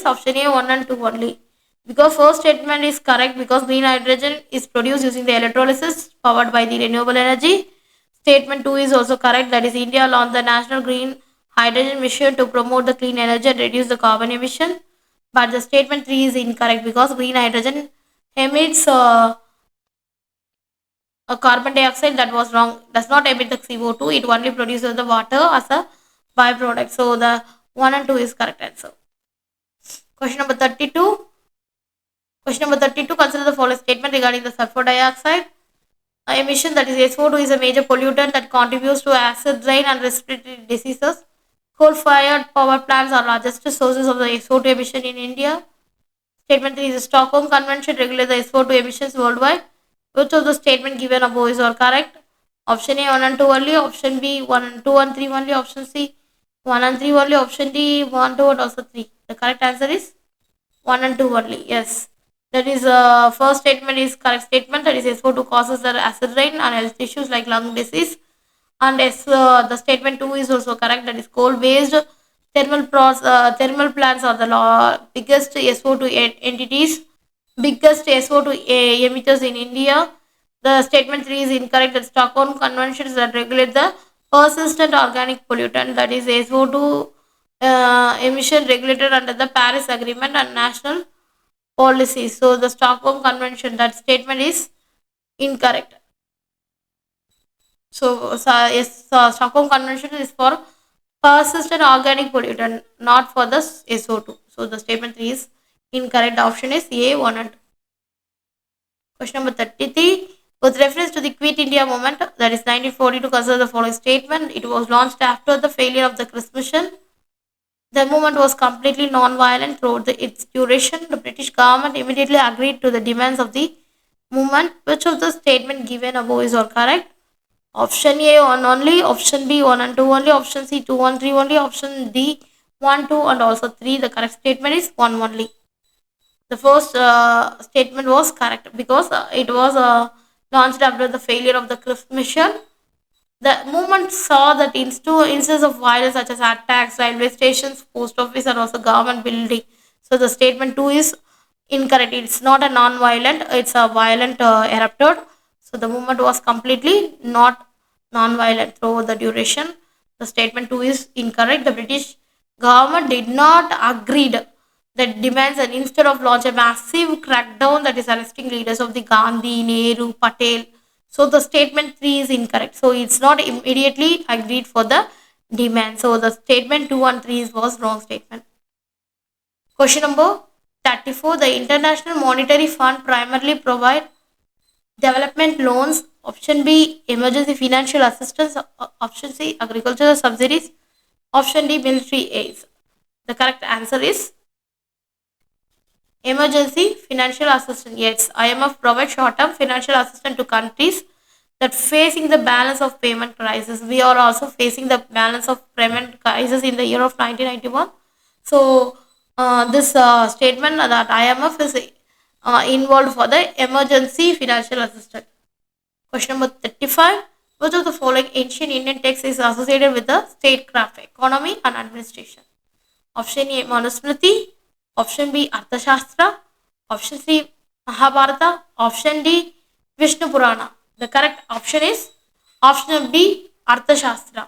option A 1 and 2 only. Because first statement is correct because green hydrogen is produced using the electrolysis powered by the renewable energy. Statement 2 is also correct, that is India launched the National Green Hydrogen Mission to promote the clean energy and reduce the carbon emission. But the statement 3 is incorrect because green hydrogen emits a carbon dioxide. That was wrong. Does not emit the CO2. It only produces the water as a byproduct. So the 1 and 2 is correct answer. Question number 32. Question number 32. Consider the following statement regarding the sulfur dioxide emission, that is SO2 is a major pollutant that contributes to acid rain and respiratory diseases. Coal-fired power plants are largest sources of the SO2 emission in India. Statement 3 is the Stockholm Convention regulates the SO2 emissions worldwide. Which of the statement given above is all correct? Option A 1 and 2 only, option B 1 and 2 and 3 only, option C 1 and 3 only, option D 1, 2 and also 3. The correct answer is 1 and 2 only. Yes. That is first statement is correct statement, that is SO2 causes the acid rain and health issues like lung disease. And the statement 2 is also correct, that is coal based thermal plants are the biggest SO2 entities, biggest SO2 emitters in India. The statement 3 is incorrect, that Stockholm conventions that regulate the persistent organic pollutant, that is SO2 emission regulated under the Paris Agreement and national policy. So the Stockholm Convention, that statement is incorrect. So yes, Stockholm Convention is for persistent organic pollutant, not for the SO2. So the statement 3 is incorrect. The option is A 1 and 2. Question number 33. With reference to the Quit India movement, that is 1942, consider the following statement. It was launched after the failure of the Christmas mission. The movement was completely non-violent throughout its duration. The British government immediately agreed to the demands of the movement. Which of the statement given above is all correct? Option A 1 only, option B 1 and 2 only, option C 2 and 3 only, option D 1, 2 and also 3. The correct statement is 1 only. The first statement was correct because it was launched after the failure of the Christmas mission. The movement saw that instances of violence such as attacks, railway stations, post office, and also government building. So the statement 2 is incorrect. It's not a non-violent, it's a violent erupted. So the movement was completely not non-violent throughout the duration. The statement 2 is incorrect. The British government did not agree that demands, and instead of launch a massive crackdown that is arresting leaders of the Gandhi, Nehru, Patel. So the statement 3 is incorrect. So it's not immediately agreed for the demand. So the statement 2 and 3 was wrong statement. Question number 34. The International Monetary Fund primarily provide development loans. Option B, emergency financial assistance. Option C, agricultural subsidies. Option D, military aids. The correct answer is emergency financial assistance. Yes, IMF provides short-term financial assistance to countries that facing the balance of payment crisis. We are also facing the balance of payment crisis in the year of 1991. So this statement that IMF is involved for the emergency financial assistance. Question number 35. Which of the following ancient Indian text is associated with the statecraft, economy and administration? Option A, Manusmriti. Option B, Arthashastra. Option C, Mahabharata. Option D, Vishnu Purana. The correct option is option B, Arthashastra.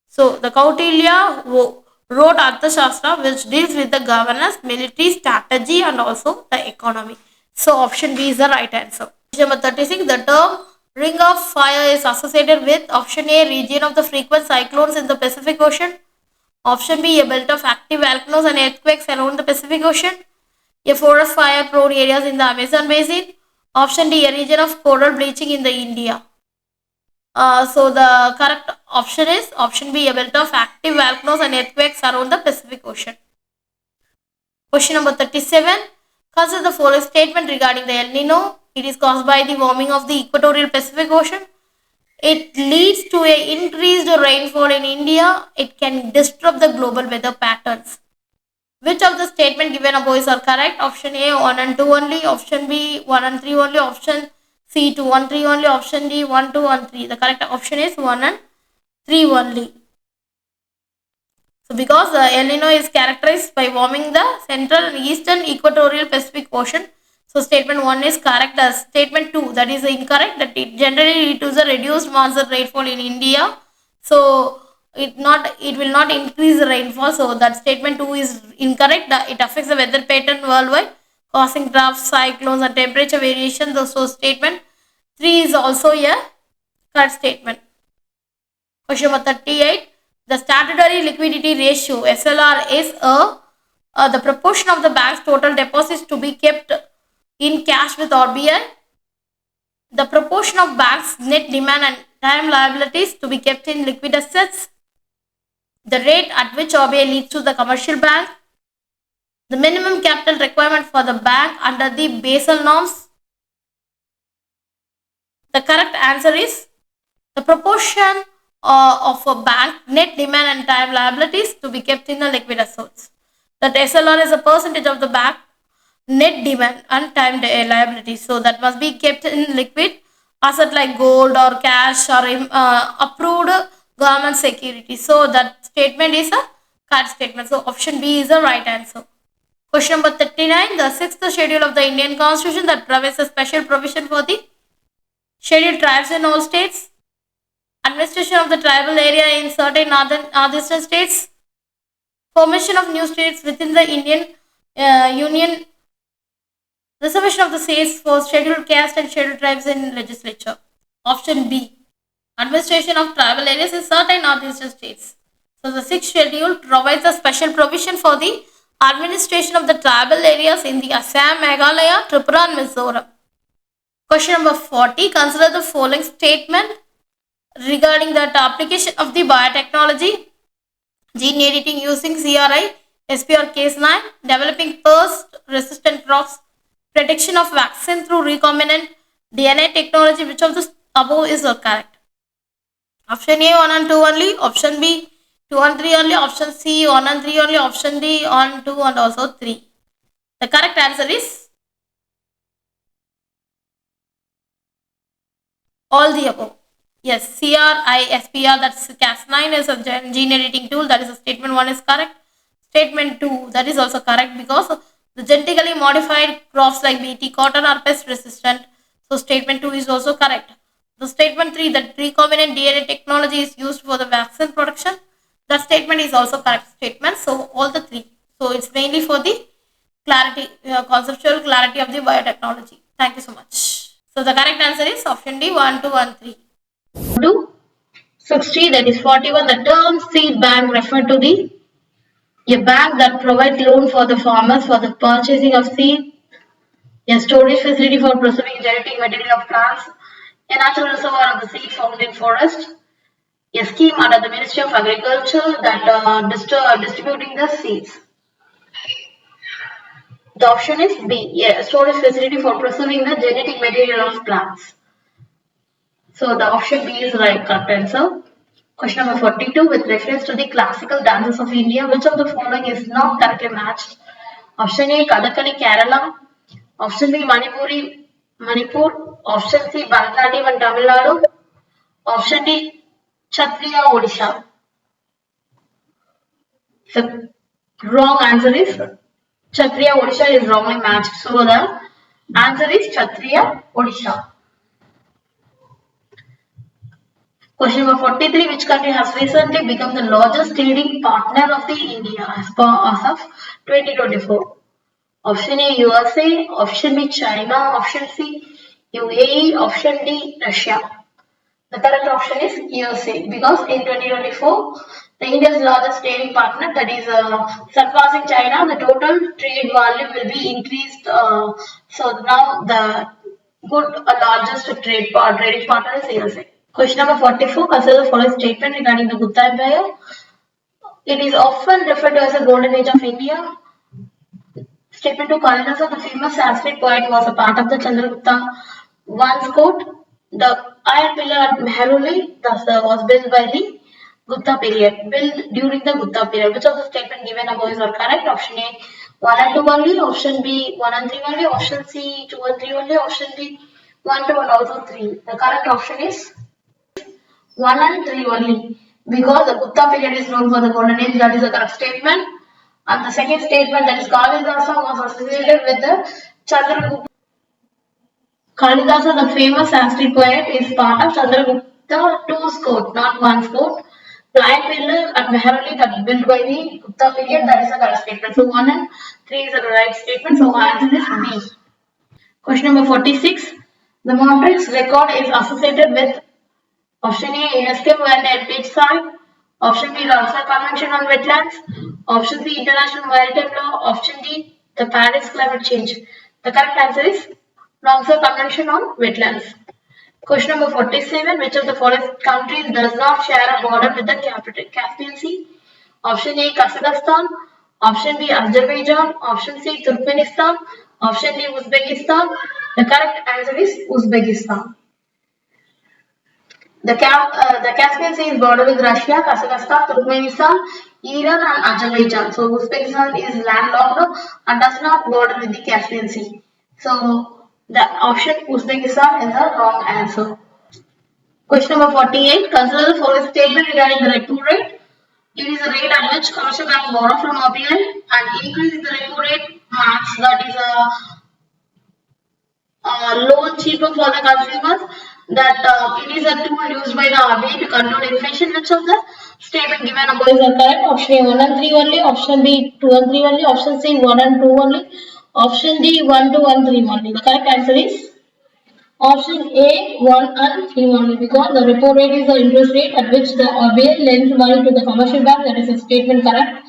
So the Kautilya wrote Arthashastra, which deals with the governance, military strategy and also the economy. So option B is the right answer. Number 36. The term ring of fire is associated with option A, region of the frequent cyclones in the Pacific Ocean. Option B, a belt of active volcanoes and earthquakes around the Pacific Ocean. A forest fire prone areas in the Amazon basin. Option D, a region of coral bleaching in the India. So the correct option is option B, a belt of active volcanoes and earthquakes around the Pacific Ocean. Question number 37. Consider the following statement regarding the El Nino. It is caused by the warming of the equatorial Pacific Ocean. It leads to an increased rainfall in India. It can disrupt the global weather patterns. Which of the statement given above are correct? Option A 1 and 2 only. Option B 1 and 3 only. Option C 2 and 3 only. Option D 1, 2 and 3. The correct option is 1 and 3 only. So because the El Nino is characterized by warming the central and eastern equatorial Pacific Ocean. So statement 1 is correct. As statement 2, that is incorrect. That it generally leads to the reduced monsoon rainfall in India. So it will not increase the rainfall. So that statement 2 is incorrect. It affects the weather pattern worldwide. causing droughts, cyclones, and temperature variation. So statement 3 is also a correct statement. Question number 38. The statutory liquidity ratio SLR is the proportion of the bank's total deposits to be kept in cash with RBI, the proportion of bank's net demand and time liabilities to be kept in liquid assets, the rate at which RBI leads to the commercial bank, the minimum capital requirement for the bank under the Basel norms. The correct answer is the proportion of a bank net demand and time liabilities to be kept in the liquid assets. That SLR is a percentage of the bank net demand and time liabilities. So that must be kept in liquid asset like gold or cash or approved government security. So that statement is a correct statement. So option B is the right answer. Question number 39. The 6th schedule of the Indian Constitution that provides a special provision for the scheduled tribes in all states, administration of the tribal area in certain northeastern states, formation of new states within the Indian Union, reservation of the states for scheduled caste and scheduled tribes in legislature. Option B. Administration of tribal areas in certain northeastern states. So the 6th schedule provides a special provision for the administration of the tribal areas in the Assam, Meghalaya, Tripura and Mizoram. Question number 40. Consider the following statement regarding the application of the biotechnology, gene editing using CRI, SPR case 9, developing pest-resistant crops, prediction of vaccine through recombinant DNA technology. Which of the above is correct? Option A 1 and 2 only, option B 2 and 3 only, option C 1 and 3 only, option D 1, 2 and also 3. The correct answer is all the above. Yes, CRISPR, that's Cas9 is a gene editing tool. That is a statement 1 is correct. Statement 2, that is also correct because the genetically modified crops like BT cotton are pest resistant. So statement 2 is also correct. The statement 3, that recombinant DNA technology is used for the vaccine production. That statement is also correct statement. So all the 3. So it's mainly for the clarity, conceptual clarity of the biotechnology. Thank you so much. So the correct answer is option D 1, 2 and 3. 60, that is 41. The term seed bank referred to a bank that provides loan for the farmers for the purchasing of seed, a storage facility for preserving genetic material of plants, a natural reservoir of the seed found in forest, a scheme under the Ministry of Agriculture that distributing the seeds. The option is B, a storage facility for preserving the genetic material of plants. So the option B is right correct answer. Question number 42. With reference to the classical dances of India, which of the following is not correctly matched? Option A Kathakali Kerala, option B Manipur, option C Bharatanatyam and Tamil Nadu, option D Kshatriya Odisha. The wrong answer is Kshatriya Odisha is wrongly matched. So the answer is Kshatriya Odisha. Question number 43. Which country has recently become the largest trading partner of the India as of 2024? Option A USA, option B China, option C UAE, option D Russia. The correct option is USA because in 2024 the India's largest trading partner, that is surpassing China, the total trade volume will be increased. So now the largest trading partner is USA. Question number 44. Consider the following statement regarding the Gupta Empire. It is often referred to as the golden age of India. Statement 2. Kalidasa, the famous Sanskrit poet, was a part of the Chandragupta One's court. The iron pillar at Mehruli was built by the Gupta period, built during the Gupta period. Which of the statement given above is correct? Option A 1 and 2 only, option B 1 and 3 only, option C 2 and 3 only, option D 1, 2 and also 3. The correct option is 1 and 3 only because the Gupta period is known for the golden age. That is the correct statement. And the second statement, that is Kalidasa was associated with the Chandragupta. Kalidasa, the famous Sanskrit poet, is part of Chandragupta II's court, not one's court. The iron pillar at Meherali that is built by the Gupta period, that is the correct statement. So 1 and 3 is the right statement. So answer is B. Question number 46. The Montreux record is associated with option A, UNESCO World Heritage Site, option B, Ramsar Convention on Wetlands, option C, International Maritime Law, option D, the Paris Climate Change. The correct answer is Ramsar Convention on Wetlands. Question number 47. Which of the following countries does not share a border with the Caspian Sea? Option A, Kazakhstan. Option B, Azerbaijan. Option C, Turkmenistan. Option D, Uzbekistan. The correct answer is Uzbekistan. The Caspian Sea is bordered with Russia, Kazakhstan, Turkmenistan, Iran, and Azerbaijan. So Uzbekistan is landlocked and does not border with the Caspian Sea. So the option Uzbekistan is the wrong answer. Question number 48. Consider the following statement regarding the repo rate. It is the rate at which commercial banks borrow from RBI and increase the repo rate max, that is a loan cheaper for the consumers, that it is a tool used by the RBI to control inflation. Which of the statement given above is correct? Option A 1 and 3 only, option B 2 and 3 only, option C 1 and 2 only, option D 1, 2 and 3 only. The correct answer is option A 1 and 3 only, because the repo rate is the interest rate at which the RBI lends money to the commercial bank. That is a statement correct.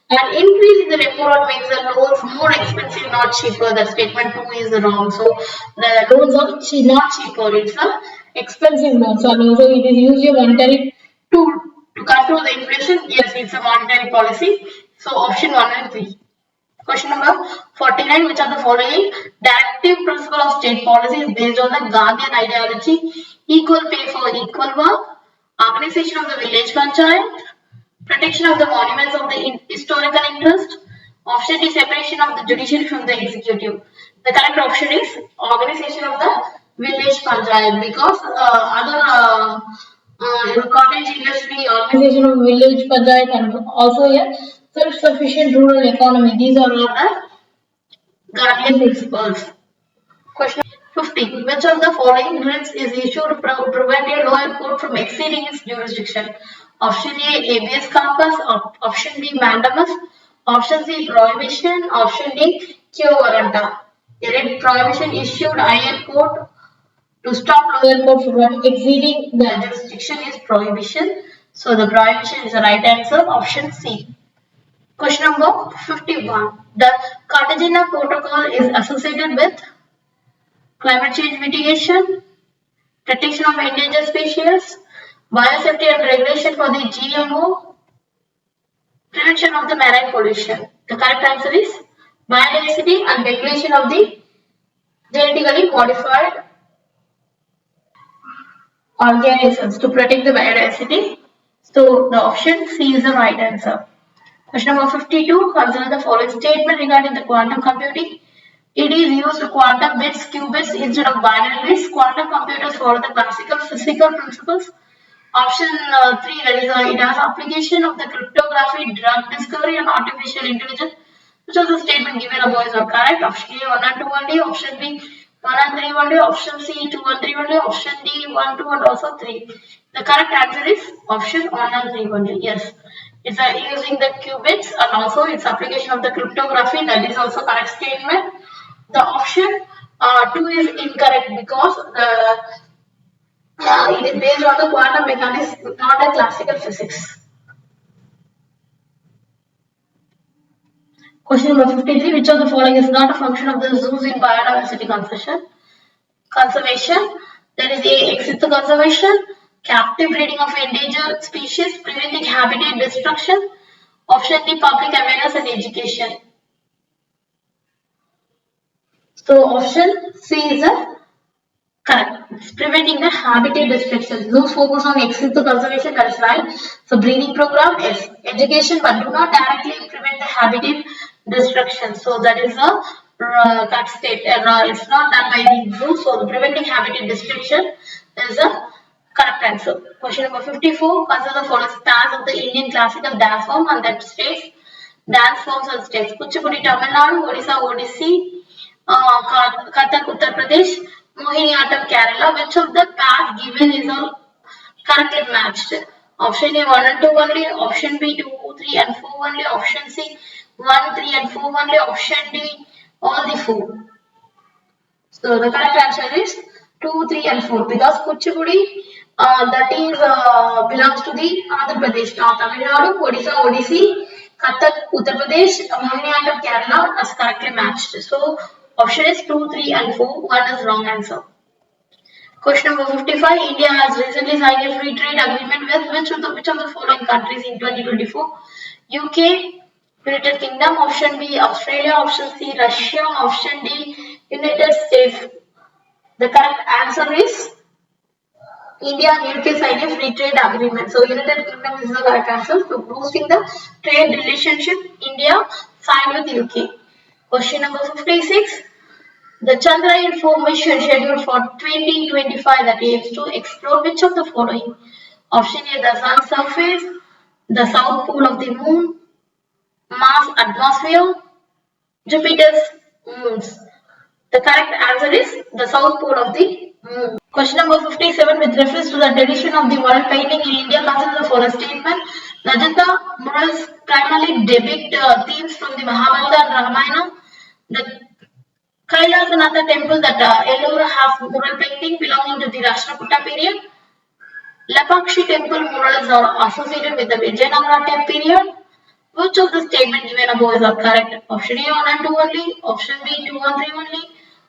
And increase in the repo rate makes the loans more expensive, not cheaper. The statement 2 is wrong. So the loans are not cheaper, it's a expensive loan. So also it is used a monetary tool to control the inflation. Yes, it's a monetary policy. So option 1 and 3. Question number 49. Which of the following directive principle of state policy is based on the Gandhian ideology? Equal pay for equal work, organization of the village panchayat, protection of the monuments of the historical interest, option D, separation of the judiciary from the executive. The correct option is organization of the village panchayat, because other cottage industry, organization of village panchayat, and also here self-sufficient rural economy. These are all the Guardian principles. Question 50. Which of the following writs is issued to prevent a lower court from exceeding its jurisdiction? Option A, habeas corpus. Option B, mandamus. Option C, prohibition. Option D, quo warranto. A writ prohibition issued higher court to stop lower court from exceeding the jurisdiction is prohibition. So the prohibition is the right answer. Option C. Question number 51. The Cartagena Protocol is associated with climate change mitigation, protection of endangered species, biosafety and regulation for the GMO, prevention of the marine pollution. The correct answer is biodiversity and regulation of the genetically modified organisms to protect the biodiversity. So the option C is the right answer. Question number 52. Consider the following statement regarding the quantum computing. It is used quantum bits, qubits instead of binary bits. Quantum computers follow the classical physical principles. Option 3, that is it has application of the cryptography, drug discovery, and artificial intelligence. Which of the statement given above is correct? Option A 1 and 2 only, option B 1 and 3 only, option C 2 and 3 only, option D 1, 2 and also 3. The correct answer is option 1 and 3 only. Yes. It's using the qubits and also its application of the cryptography. That is also correct statement. The option 2 is incorrect, because it is based on the quantum mechanics, not a classical physics. Question number 53. Which of the following is not a function of the zoos in biodiversity conservation? That is A, exit conservation, captive breeding of endangered species, preventing habitat destruction. Option D, public awareness and education. So option C is the correct. It's preventing the habitat destruction. Zoos focus on exit conservation, that is right. So breeding program is education, but do not directly prevent the habitat destruction. So that is a correct state. It's not done by the zoos. So the preventing habitat destruction is a correct answer. Question number 54. Consider the following stars of the Indian classical dance form and that states. Dance forms and states. Kuchipudi, Tamil Nadu, Odisha, Odissi, Kathak, Uttar Pradesh, Mohiniyattam, Kerala. Which of the pairs given is all correctly matched? Option A 1 and 2 only. Option B 2, 3 and 4 only. Option C 1, 3 and 4 only. Option D all the 4. So the correct answer is 2, 3 and 4 because Kuchipudi that is belongs to the Andhra Pradesh. Now Tamil Nadu, Odisha, Odissi, Kathak, Uttar Pradesh, Mohiniyattam, Kerala is correctly matched. So option is 2, 3 and 4. One is wrong answer. Question number 55. India has recently signed a free trade agreement with which of the following countries in 2024? UK, United Kingdom, option B, Australia, option C, Russia, option D, United States. The correct answer is India and UK signed a free trade agreement. So United Kingdom is the correct answer. So boosting the trade relationship, India signed with UK. Question number 56. The Chandrayaan-4 mission scheduled for 2025 that aims to explore which of the following? Option A, the sun's surface, the south pole of the moon, Mars atmosphere, Jupiter's moons. The correct answer is the south pole of the moon. Question number 57. With reference to the tradition of the world painting in India, consider the following statement. Rajanta murals primarily depict themes from the Mahabharata and Ramayana. The Kailasanatha temple that Ellora has mural painting belonging to the Rashtrakuta period. Lapakshi temple murals are associated with the Vijayanagara time period. Which of the statement given above is correct? Option A 1 and 2 only. Option B 2 and 3 only.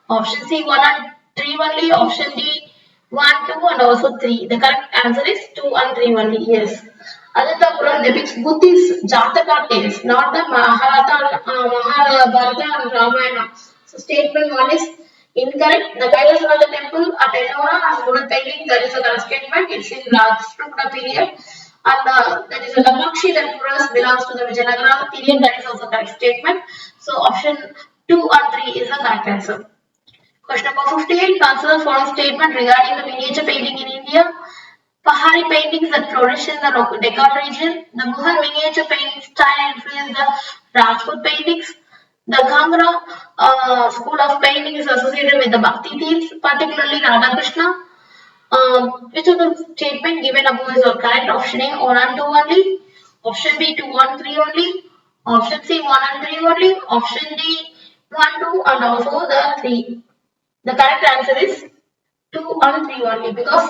Option C 1 and 3 only. Option D 1, 2 and also 3. The correct answer is 2 and 3 only. Yes. Aditya Puran depicts Buddhist Jataka tales, not the Mahabharata and Ramayana. So statement 1 is incorrect. The Kailasanatha temple at Ellora has mural painting. That is a correct statement. It's in Rashtrakuta period. And that is a Lapakshi temple belongs to the Vijayanagara period. That is also correct statement. So option 2 and 3 is the correct answer. Question number 58. Consider the following statement regarding the miniature painting in India. Pahari paintings that flourish in the Deccan region. The Mughal miniature painting style influenced the Rajput paintings. The Kangra school of painting is associated with the Bhakti themes, particularly Radha Krishna. Which of the statement given above is correct? Option A 1 and 2 only. Option B 2 and 3 only. Option C 1 and 3 only. Option D 1, 2 and also the 3. The correct answer is 2 and 3 only because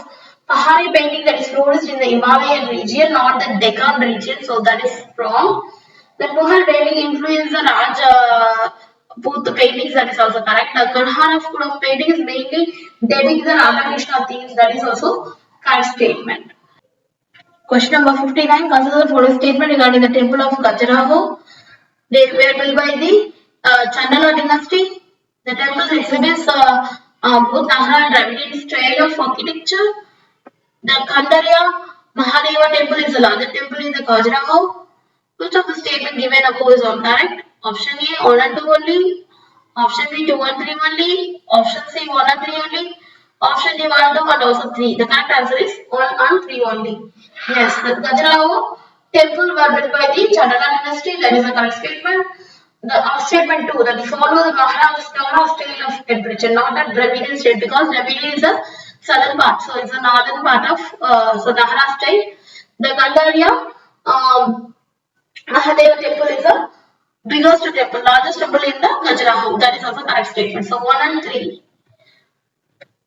Pahari painting that is flourished in the Himalayan region, not the Deccan region, so that is wrong. The Mughal painting influenced the both paintings, that is also correct. The Kanhara school of painting is mainly depicting the Radha Krishna themes, that is also correct statement. Question number 59. Consider the following statement regarding the temple of Khajuraho. They were built by the Chandala dynasty. The temple exhibits both Nagara and Dravidian style of architecture. The Khandarya Mahadeva temple is the largest temple in the Khajuraho. Which of the statement given above is all correct? Option A 1 and 2 only. Option B 2 and 3 only. Option C 1 and 3 only. Option D 1 and 2 and also 3. The correct answer is 1 and 3 only. Yes, the Khajuraho temple were built by the Chandala dynasty. That is the correct statement. The statement 2 that follow the Maharashtra style of temperature, not the Dravidian state because Dravidian is the southern part, so it's the northern part of so Maharashtra style. The Khandarya Mahadeva temple is the biggest temple, largest temple in the Khajuraho. That is also correct statement. So 1 and 3.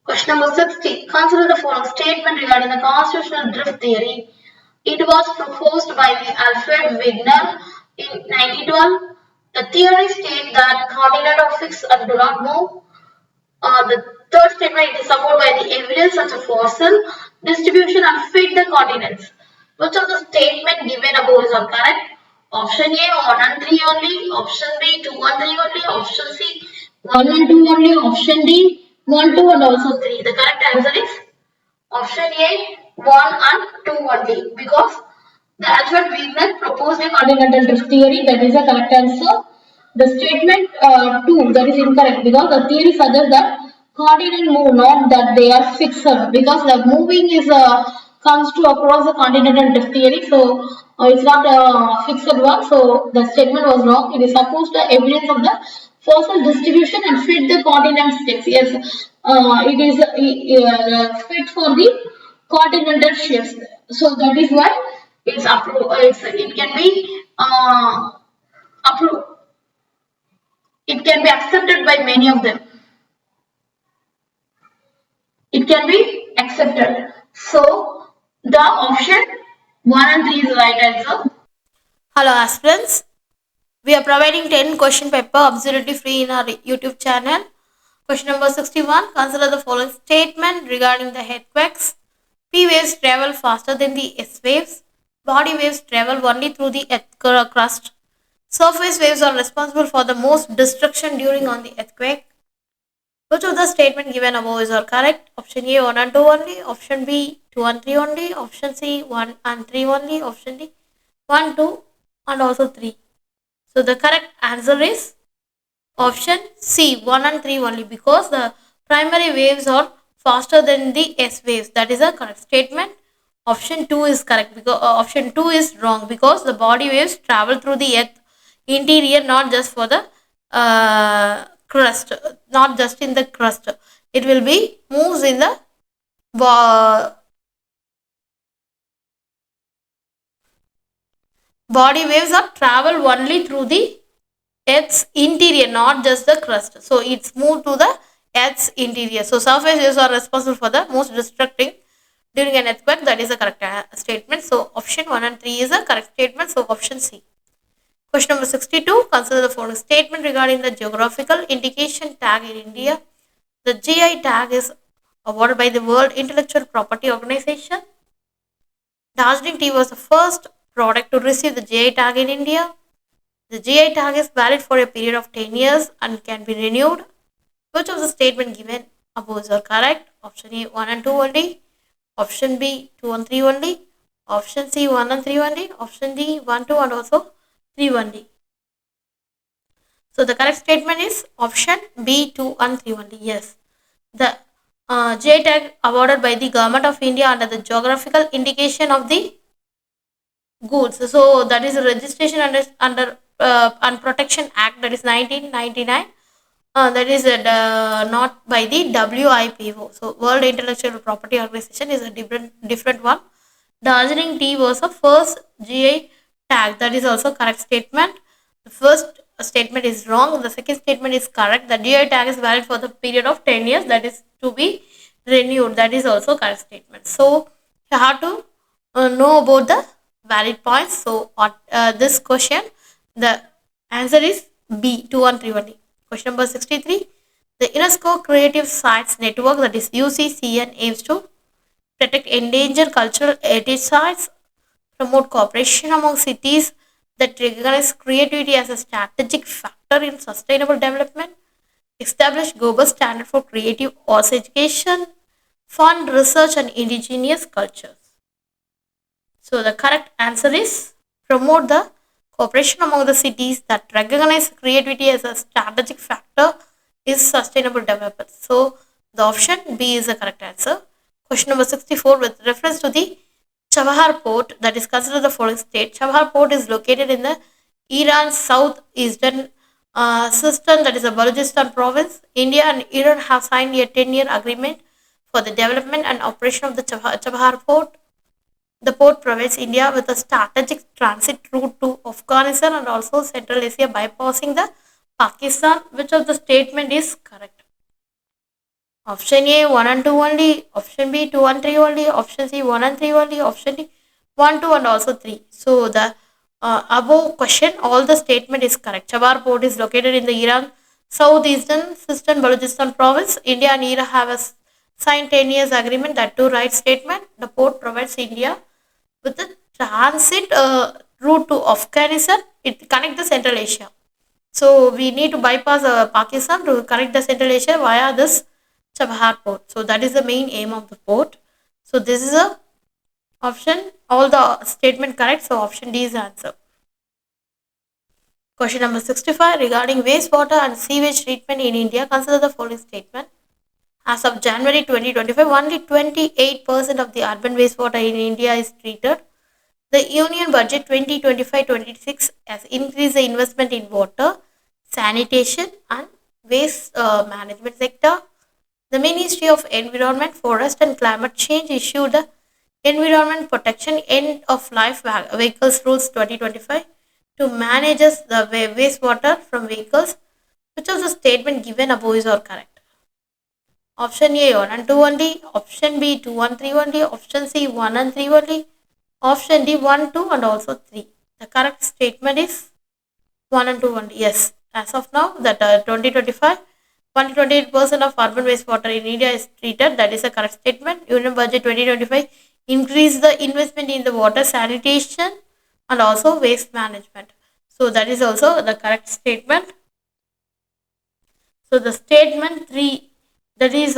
Question number 60. Consider the following statement regarding the constitutional drift theory. It was proposed by the Alfred Wegener in 1912. The theory states that continents are fixed and do not move. The third statement is supported by the evidence such as fossil distribution and fit the continents. Which of the statement given above is correct? Option A 1 and 3 only. Option B 2 and 3 only. Option C 1 and 2 only. Option D 1, 2 and also 3. The correct answer is option A 1 and 2 only because the Alfred Wegener proposed a continental drift theory. That is the correct answer. The statement 2 that is incorrect because the theory suggests that continent move, not that they are fixed because the moving is comes to across the continental drift theory. So it's not a fixed one. So the statement was wrong. It is supposed to evidence of the fossil distribution and fit the continent states. Yes, it is fit for the continental shifts. So that is why it can be approved. It can be accepted by many of them. It can be accepted. So the option 1 and 3 is the right answer. Hello aspirants. We are providing 10 question paper absolutely free in our YouTube channel. Question number 61. Consider the following statement regarding the earthquakes. P waves travel faster than the S waves. Body waves travel only through the earth crust. Surface waves are responsible for the most destruction during on the earthquake. Which of the statement given above is all correct? Option A 1 and 2 only. Option B 2 and 3 only. Option C 1 and 3 only. Option D 1, 2 and also 3. So the correct answer is option C 1 and 3 only, because the primary waves are faster than the S waves. That is a correct statement. Option 2 is correct because option 2 is wrong, because the body waves travel through the earth interior, not just for the crust, not just in the crust. It will be moves in the body waves are travel only through the Earth's interior, not just the crust. So it's moved to the Earth's interior. So surface waves are responsible for the most destructing during an earthquake. That is the correct statement. So option 1 and 3 is a correct statement. So option C. Question number 62. Consider the following statement regarding the geographical indication tag in India. The GI tag is awarded by the World Intellectual Property Organization. Darjeeling tea was the first product to receive the GI tag in India. The GI tag is valid for a period of 10 years and can be renewed. Which of the statement given above are correct? Option A 1 and 2 only. Option B 2 and 3 only. Option C 1 and 3 only. Option D 1, 2 and also 3 only. So the correct statement is option B 2 and 3 only. Yes. The GI tag awarded by the Government of India under the geographical indication of the goods. So that is a registration under and Protection Act, that is 1999. That is not by the WIPO. So World Intellectual Property Organization is a different one. Darjeeling tea was a first GI tag. That is also correct statement. The first statement is wrong. The second statement is correct. The GI tag is valid for the period of 10 years. That is to be renewed. That is also correct statement. So you have to know about the valid points. So this question, the answer is B 2 and 3 only. Question number 63. The UNESCO Creative Sites Network, that is UCCN, aims to protect endangered cultural heritage sites, promote cooperation among cities that recognize creativity as a strategic factor in sustainable development, establish global standard for creative arts education, fund research on indigenous cultures. So the correct answer is promote the cooperation among the cities that recognize creativity as a strategic factor is sustainable development. So the option B is the correct answer. Question number 64, with reference to the Chabahar port, that is considered the following state. Chabahar port is located in the Iran's southeastern system, that is the Balochistan province. India and Iran have signed a 10-year agreement for the development and operation of the Chabahar port. The port provides India with a strategic transit route to Afghanistan and also Central Asia, bypassing the Pakistan. Which of the statement is correct? Option A 1 and 2 only. Option B 2 and 3 only. Option C 1 and 3 only. Option D 1, 2 and also 3. So the above question, all the statement is correct. Chabar port is located in the Iran southeastern system, Balochistan province. India and Iran have a signed 10 years agreement. That too right statement. The port provides India with the transit route to Afghanistan. It connects the Central Asia. So we need to bypass Pakistan to connect the Central Asia via this Chabahar port. So that is the main aim of the port. So this is a option, all the statement correct. So option D is the answer. Question number 65, regarding wastewater and sewage treatment in India, consider the following statement. As of January 2025, only 28% of the urban wastewater in India is treated. The Union Budget 2025-26 has increased the investment in water, sanitation and waste management sector. The Ministry of Environment, Forest and Climate Change issued the Environment Protection End of Life Vehicles Rules 2025 to manages the wastewater from vehicles. Which of the statement given above is or correct? Option A 1 and 2 only, option B 2 and 3 only, option C 1 and 3 only, option D 1, 2 and also 3. The correct statement is 1 and 2 only. Yes, as of now that 2025 128% of urban wastewater in India is treated. That is a correct statement. Union Budget 2025 increase the investment in the water sanitation and also waste management. So that is also the correct statement. So the statement 3, that is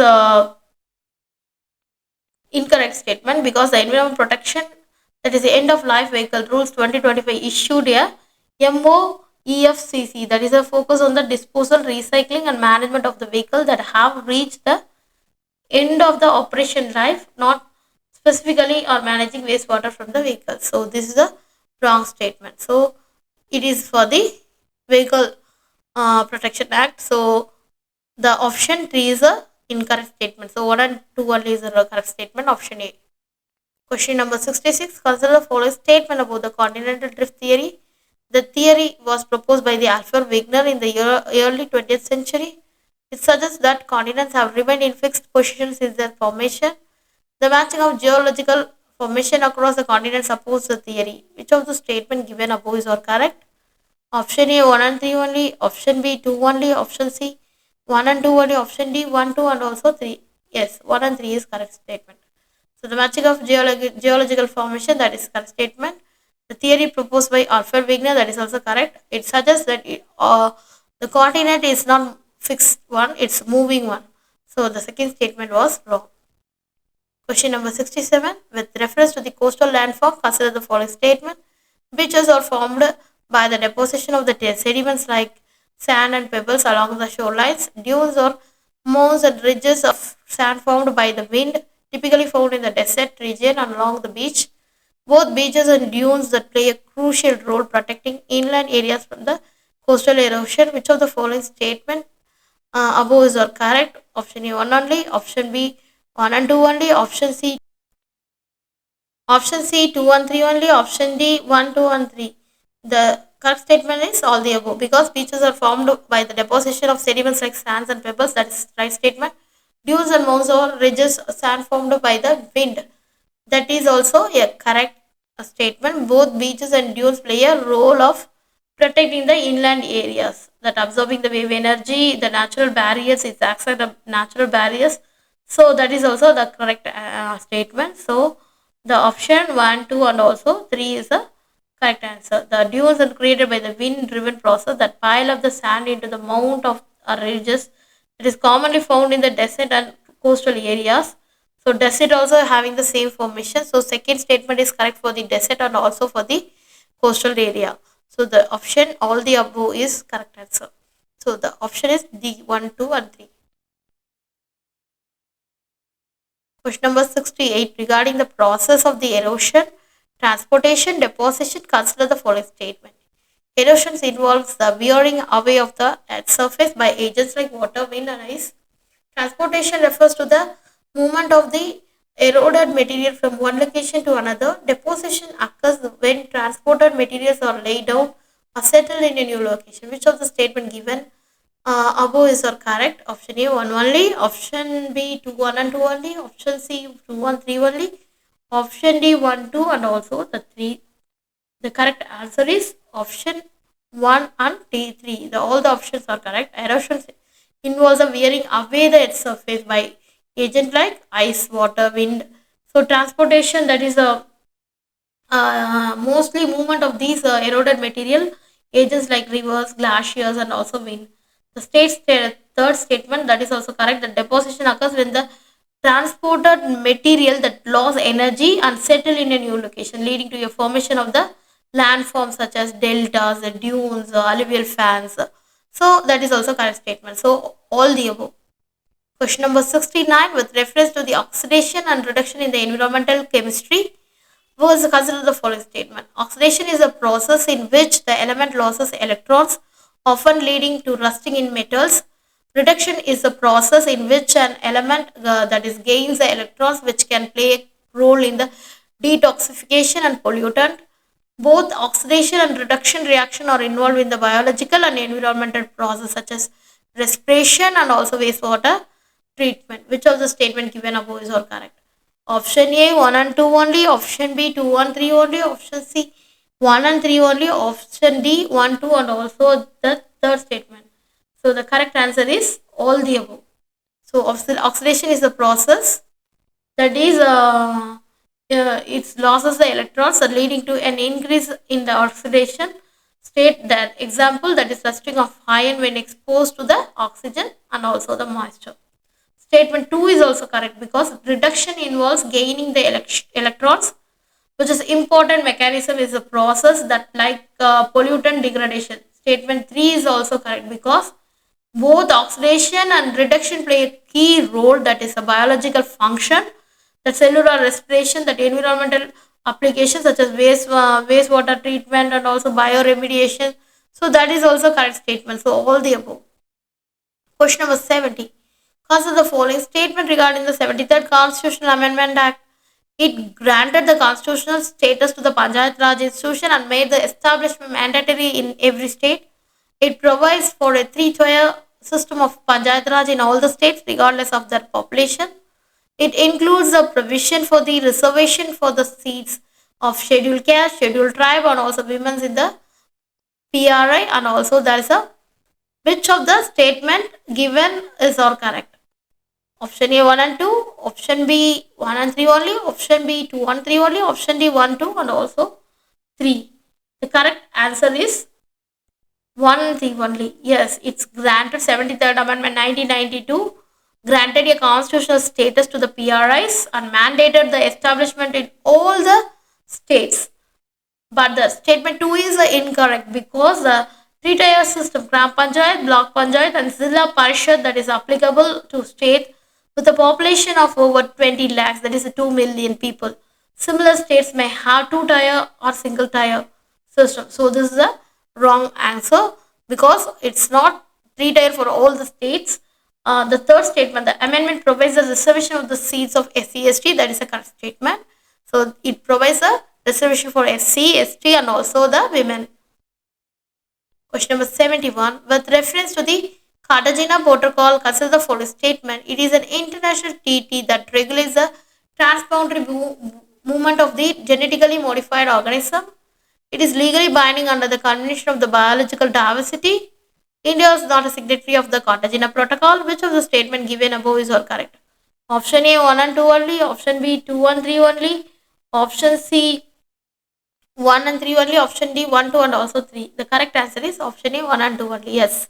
incorrect statement, because the environment protection, that is the end of life vehicle rules 2025 issued a MOEFCC, that is a focus on the disposal, recycling and management of the vehicle that have reached the end of the operation life, not specifically or managing wastewater from the vehicle. So this is a wrong statement. So it is for the vehicle protection act. So the option 3 is a incorrect statement. So 1 and 2 only is a correct statement. Option A. Question number 66. Consider the following statement about the continental drift theory. The theory was proposed by the Alfred Wegener in the early 20th century. It suggests that continents have remained in fixed positions since their formation. The matching of geological formation across the continent supports the theory. Which of the statement given above is correct? Option A 1 and 3 only, option B 2 only, option C 1 and 2 only, option D 1, 2 and also 3. Yes, 1 and 3 is correct statement. So the matching of geological formation, that is correct statement. The theory proposed by Alfred Wegener, that is also correct. It suggests that the continent is not fixed one, it's moving one. So the second statement was wrong. Question number 67. With reference to the coastal landform, consider the following statement. Beaches are formed by the deposition of the sediments like sand and pebbles along the shorelines. Dunes or mounds and ridges of sand formed by the wind, typically found in the desert region and along the beach. Both beaches and dunes that play a crucial role protecting inland areas from the coastal erosion. Which of the following statement above is correct? Option A 1 only, option B 1 and 2 only, option C 2 and 3 only, option D 1, 2 and 3. The correct statement is all the above, because beaches are formed by the deposition of sediments like sands and pebbles. That is right statement. Dunes and mounds or ridges sand formed by the wind. That is also a correct statement. Both beaches and dunes play a role of protecting the inland areas, that absorbing the wave energy, the natural barriers, it acts as the natural barriers. So that is also the correct statement. So the option 1, 2 and also 3 is the correct answer. The dunes are created by the wind driven process that pile up the sand into the mount of ridges. It is commonly found in the desert and coastal areas. So desert also having the same formation. So second statement is correct for the desert and also for the coastal area. So the option all the above is correct answer. So the option is D 1, 2 and 3. Question number 68. Regarding the process of the erosion, transportation, deposition, consider the following statement. Erosion involves the wearing away of the earth's surface by agents like water, wind and ice. Transportation refers to the movement of the eroded material from one location to another. Deposition occurs when transported materials are laid down or settled in a new location. Which of the statement given above is correct? Option A 1 only, option B 2 1 and 2 only, option C 2 1 3 only, option D 1 2 and also the 3. The correct answer is option 1 and D3. All the options are correct. Erosion involves the wearing away the earth's surface by agent like ice, water, wind. So transportation, that is a mostly movement of these eroded material agents like rivers, glaciers and also wind. The third statement, that is also correct. The deposition occurs when the transported material that lost energy and settle in a new location, leading to a formation of the landforms such as deltas, dunes, alluvial fans. So that is also correct statement. So all the above. Question number 69. With reference to the oxidation and reduction in the environmental chemistry, was consider the following statement. Oxidation is a process in which the element loses electrons, often leading to rusting in metals. Reduction is a process in which an element that is gains the electrons, which can play role in the detoxification and pollutant. Both oxidation and reduction reaction are involved in the biological and environmental process such as respiration and also wastewater treatment. Which of the statement given above is all correct? Option A 1 and 2 only, option B 2 and 3 only, option C 1 and 3 only, option D 1, 2 and also the third statement. So the correct answer is all the above. So oxidation is the process that is it loses the electrons leading to an increase in the oxidation state. That example, that is rusting of iron when exposed to the oxygen and also the moisture. Statement 2 is also correct because reduction involves gaining the electrons, which is important mechanism is a process that like pollutant degradation. Statement 3 is also correct because both oxidation and reduction play a key role, that is a biological function, the cellular respiration, that environmental applications such as wastewater treatment and also bioremediation. So that is also correct statement. So all the above. Question number 70. Consider the following statement regarding the 73rd Constitutional Amendment Act. It granted the constitutional status to the Panchayat Raj institution and made the establishment mandatory in every state. It provides for a three-tier system of Panchayat Raj in all the states, regardless of their population. It includes a provision for the reservation for the seats of scheduled caste, scheduled tribe, and also women in the PRI. And also there is a which of the statement given is all correct? Option A 1 and 2, option B 1 and 3 only, option B 2 and 3 only, option D 1, 2 and also 3. The correct answer is 1 and 3 only. Yes, it's granted 73rd Amendment 1992 granted a constitutional status to the PRIs and mandated the establishment in all the states. But the statement 2 is incorrect because the three-tier system, Gram Panchayat, Block Panchayat and Zilla Parishad, that is applicable to states with a population of over 20 lakhs, that is 2 million people. Similar states may have two-tier or single-tier system. So this is a wrong answer because it's not three-tier for all the states. The third statement, the amendment provides the reservation of the seats of SC/ST, that is a correct statement. So it provides a reservation for SC, ST and also the women. Question number 71. With reference to the Cartagena Protocol, consider the following statement. It is an international treaty that regulates the transboundary movement of the genetically modified organism. It is legally binding under the Convention of the Biological Diversity. India is not a signatory of the Cartagena Protocol. Which of the statement given above is all correct? Option A 1 and 2 only, option B 2 and 3 only, option C 1 and 3 only, option D 1, 2 and also 3. The correct answer is option A 1 and 2 only. Yes,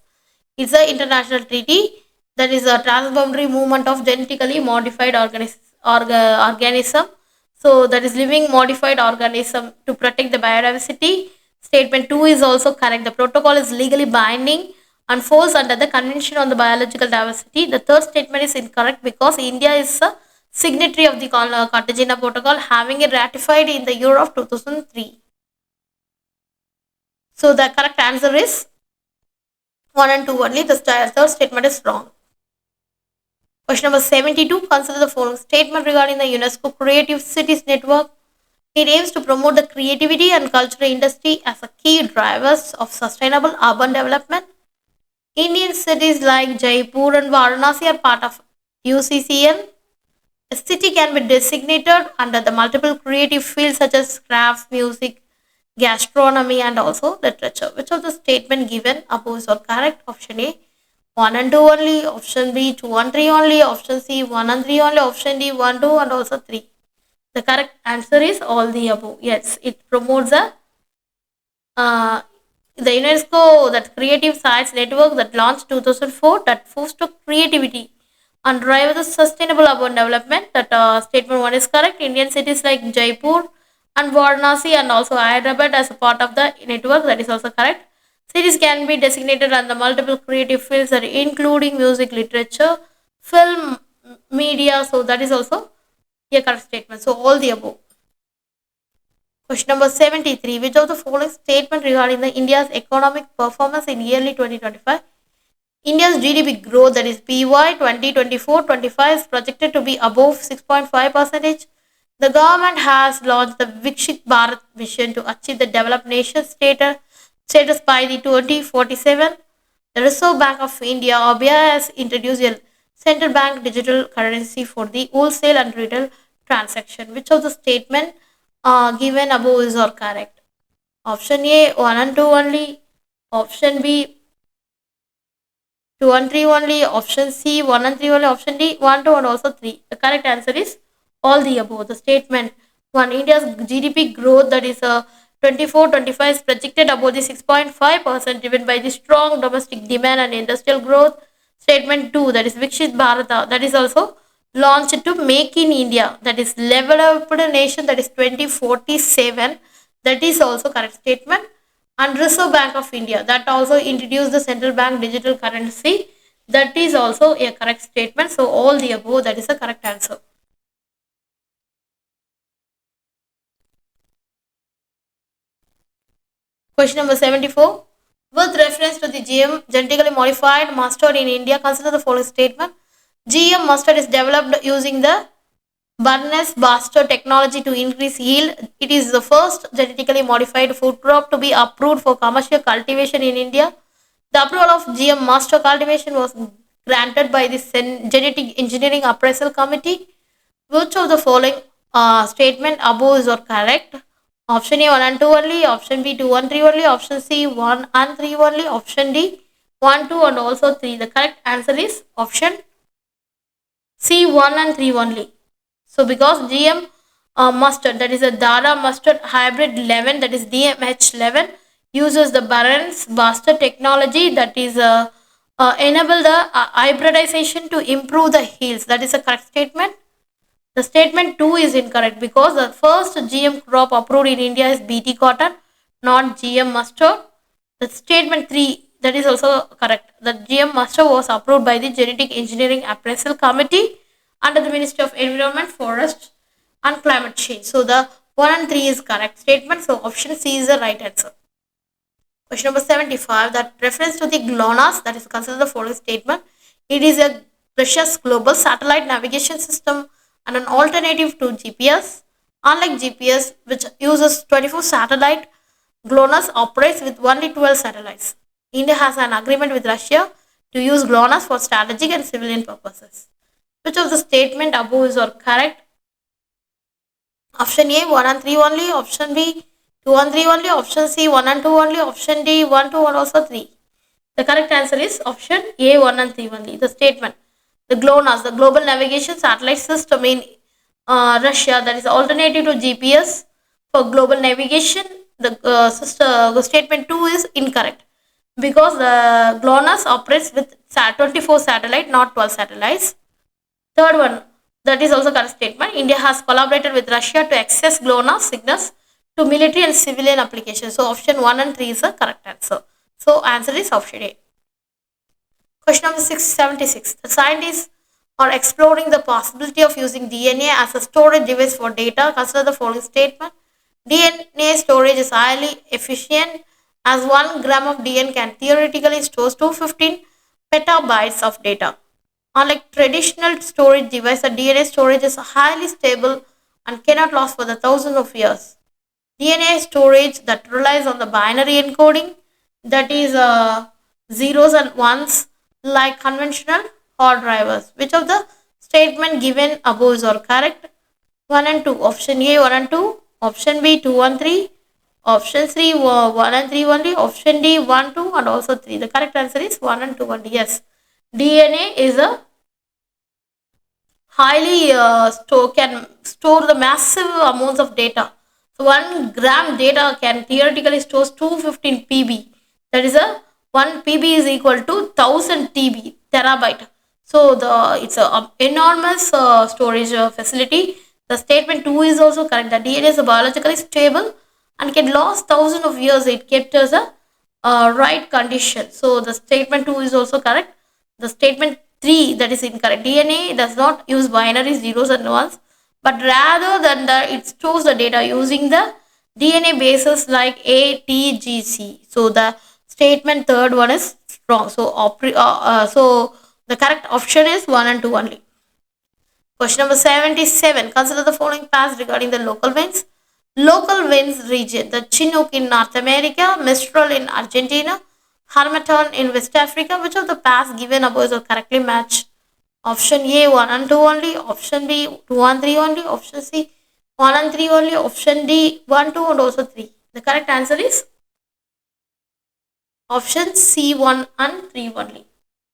it's an international treaty that is a transboundary movement of genetically modified organism. So that is living modified organism to protect the biodiversity. Statement 2 is also correct. The protocol is legally binding and falls under the Convention on the Biological Diversity. The third statement is incorrect because India is a signatory of the Cartagena Protocol, having it ratified in the year of 2003. So the correct answer is 1 and 2 only. The third statement is wrong. Question number 72. Consider the following statement regarding the UNESCO Creative Cities Network. It aims to promote the creativity and cultural industry as a key drivers of sustainable urban development. Indian cities like Jaipur and Varanasi are part of UCCN. A city can be designated under the multiple creative fields such as crafts, music, gastronomy and also literature. Which of the statement given above is all correct? Option A 1 and 2 only, option B 2 and 3 only, option C 1 and 3 only, option D 1, 2 and also 3. The correct answer is all the above. Yes, it promotes the UNESCO, that creative science network that launched 2004, that fosters creativity and drive the sustainable urban development. That statement 1 is correct. Indian cities like Jaipur and Varanasi and also Hyderabad as a part of the network, that is also correct. Cities can be designated under multiple creative fields that including music, literature, film, media. So that is also a correct statement. So all the above. Question number 73. Which of the following statement regarding the India's economic performance in yearly 2025? India's GDP growth, that is PY 2024-25, is projected to be above 6.5%. The government has launched the Viksit Bharat mission to achieve the developed nation status by the 2047. The Reserve Bank of India (RBI) has introduced a central bank digital currency for the wholesale and retail transaction. Which of the statement given above is or correct? Option A 1 and 2 only. Option B 2 and 3 only. Option C 1 and 3 only. Option D 1, 2 and also 3. The correct answer is all the above. The statement 1. India's GDP growth, that is 24-25, is projected above the 6.5%, driven by the strong domestic demand and industrial growth. Statement 2, that is Viksit Bharata, that is also launched to make in India, that is developed nation, that is 2047, that is also correct statement. And Reserve Bank of India, that also introduced the central bank digital currency, that is also a correct statement. So all the above, that is a correct answer. Question number 74. With reference to the GM genetically modified mustard in India, consider the following statement. GM mustard is developed using the Barnes Buster technology to increase yield. It is the first genetically modified food crop to be approved for commercial cultivation in India. The approval of GM master cultivation was granted by the Genetic Engineering Appraisal Committee. Which of the following statement above is or correct? Option A 1 and 2 only, option B 2 and 3 only, option C 1 and 3 only, option D 1, 2 and also 3. The correct answer is option C 1 and 3 only. So because GM mustard, that is a Dara mustard hybrid 11, that is DMH11, uses the Barnes Buster technology, that is enable the hybridization to improve the yields. That is a correct statement. The statement 2 is incorrect because the first GM crop approved in India is BT cotton, not GM mustard. The statement 3, that is also correct. The GM mustard was approved by the Genetic Engineering Appraisal Committee under the Ministry of Environment, Forest and Climate Change. So the 1 and 3 is correct statement. So option C is the right answer. Question number 75, that reference to the GLONASS, that is considered the following statement. It is a precious global satellite navigation system and an alternative to GPS. Unlike GPS, which uses 24 satellite, GLONASS operates with only 12 satellites. India has an agreement with Russia to use GLONASS for strategic and civilian purposes. Which of the statement above is or correct? Option A 1 and 3 only, option B 2 and 3 only, option C 1 and 2 only, option D 1, 2 and also 3. The correct answer is option A 1 and 3 only. The statement, the GLONASS, the Global Navigation Satellite System in Russia, that is alternative to GPS for global navigation. The statement 2 is incorrect because the GLONASS operates with 24 satellite, not 12 satellites. Third one, that is also correct statement. India has collaborated with Russia to access GLONASS signals to military and civilian applications. So option 1 and 3 is the correct answer. So answer is option A. Question number 676. The scientists are exploring the possibility of using DNA as a storage device for data. Consider the following statement. DNA storage is highly efficient as 1 gram of DNA can theoretically store 215 petabytes of data. Unlike traditional storage device, the DNA storage is highly stable and cannot last for the thousands of years. DNA storage that relies on the binary encoding, that is zeros and ones, like conventional hard drivers. Which of the statement given above is correct? 1 and 2. Option A 1 and 2. Option B 2 and 3. Option C 1 and 3 only. Option D 1, 2 and also 3. The correct answer is 1 and 2 only. Yes. DNA is a highly can store the massive amounts of data. So 1 gram data can theoretically store 215 PB. That is a 1 PB is equal to 1000 TB, terabyte. So it's a enormous storage facility. The statement 2 is also correct. The DNA is biologically stable and can last thousands of years. It kept as a right condition. So the statement 2 is also correct. The statement 3, that is incorrect. DNA does not use binary zeros and ones, but rather than that it stores the data using the DNA bases like A, T, G, C. So the statement third one is wrong. So the correct option is 1 and 2 only. Question number 77. Consider the following facts regarding the local winds. Local winds region. The Chinook in North America, Mistral in Argentina, Harmattan in West Africa. Which of the past given above is correctly matched? Option A 1 and 2 only. Option B 2 and 3 only. Option C 1 and 3 only. Option D 1, 2 and also 3. The correct answer is option C 1 and 3 only.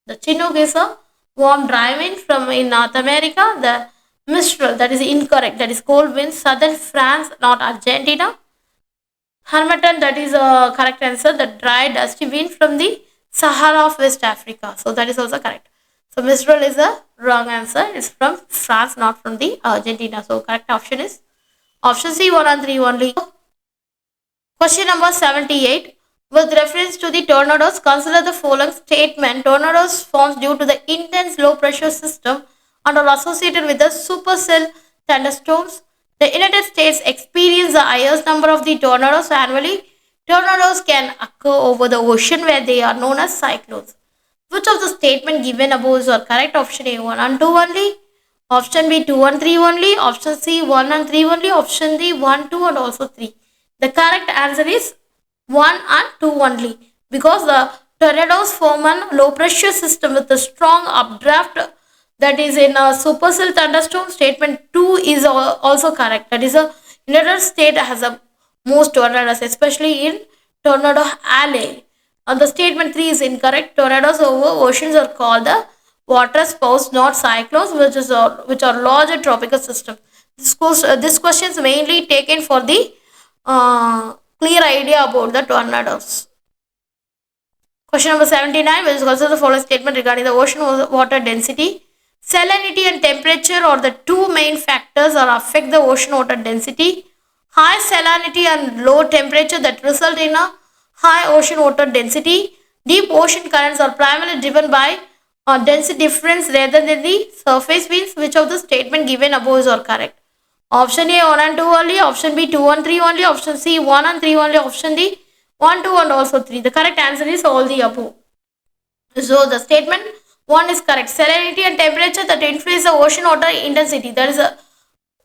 The Chinook is a warm dry wind from in North America. The Mistral, that is incorrect. That is cold wind, southern France, not Argentina. Harmattan, that is a correct answer. The dry dusty wind from the Sahara of West Africa. So that is also correct. So Mistral is a wrong answer. It's from France, not from the Argentina. So correct option is option C 1 and 3 only. Question number 78. With reference to the tornadoes, consider the following statement. Tornadoes forms due to the intense low pressure system and are associated with the supercell thunderstorms. The United States experience the highest number of the tornadoes annually. Tornadoes can occur over the ocean where they are known as cyclones. Which of the statement given above is correct? Option A 1 and 2 only. Option B 2 and 3 only. Option C 1 and 3 only. Option D 1, 2 and also 3. The correct answer is 1 and 2 only, because the tornadoes form a low pressure system with a strong updraft, that is in a supercell thunderstorm. Statement 2 is also correct. That is a United States has a most tornadoes, especially in tornado alley. And the statement 3 is incorrect. Tornadoes over oceans are called the water spouts, not cyclones, which are larger tropical systems. This question is mainly taken for the clear idea about the tornadoes. Question number 79, which is also the following statement regarding the ocean water density. Salinity and temperature are the two main factors that affect the ocean water density. High salinity and low temperature that result in a high ocean water density. Deep ocean currents are primarily driven by density difference rather than the surface winds. Which of the statement given above is correct? Option A 1 and 2 only, option B 2 and 3 only, option C 1 and 3 only, option D 1, 2 and also 3. The correct answer is all the above. So the statement 1 is correct. Salinity and temperature that influence the ocean water intensity, that is a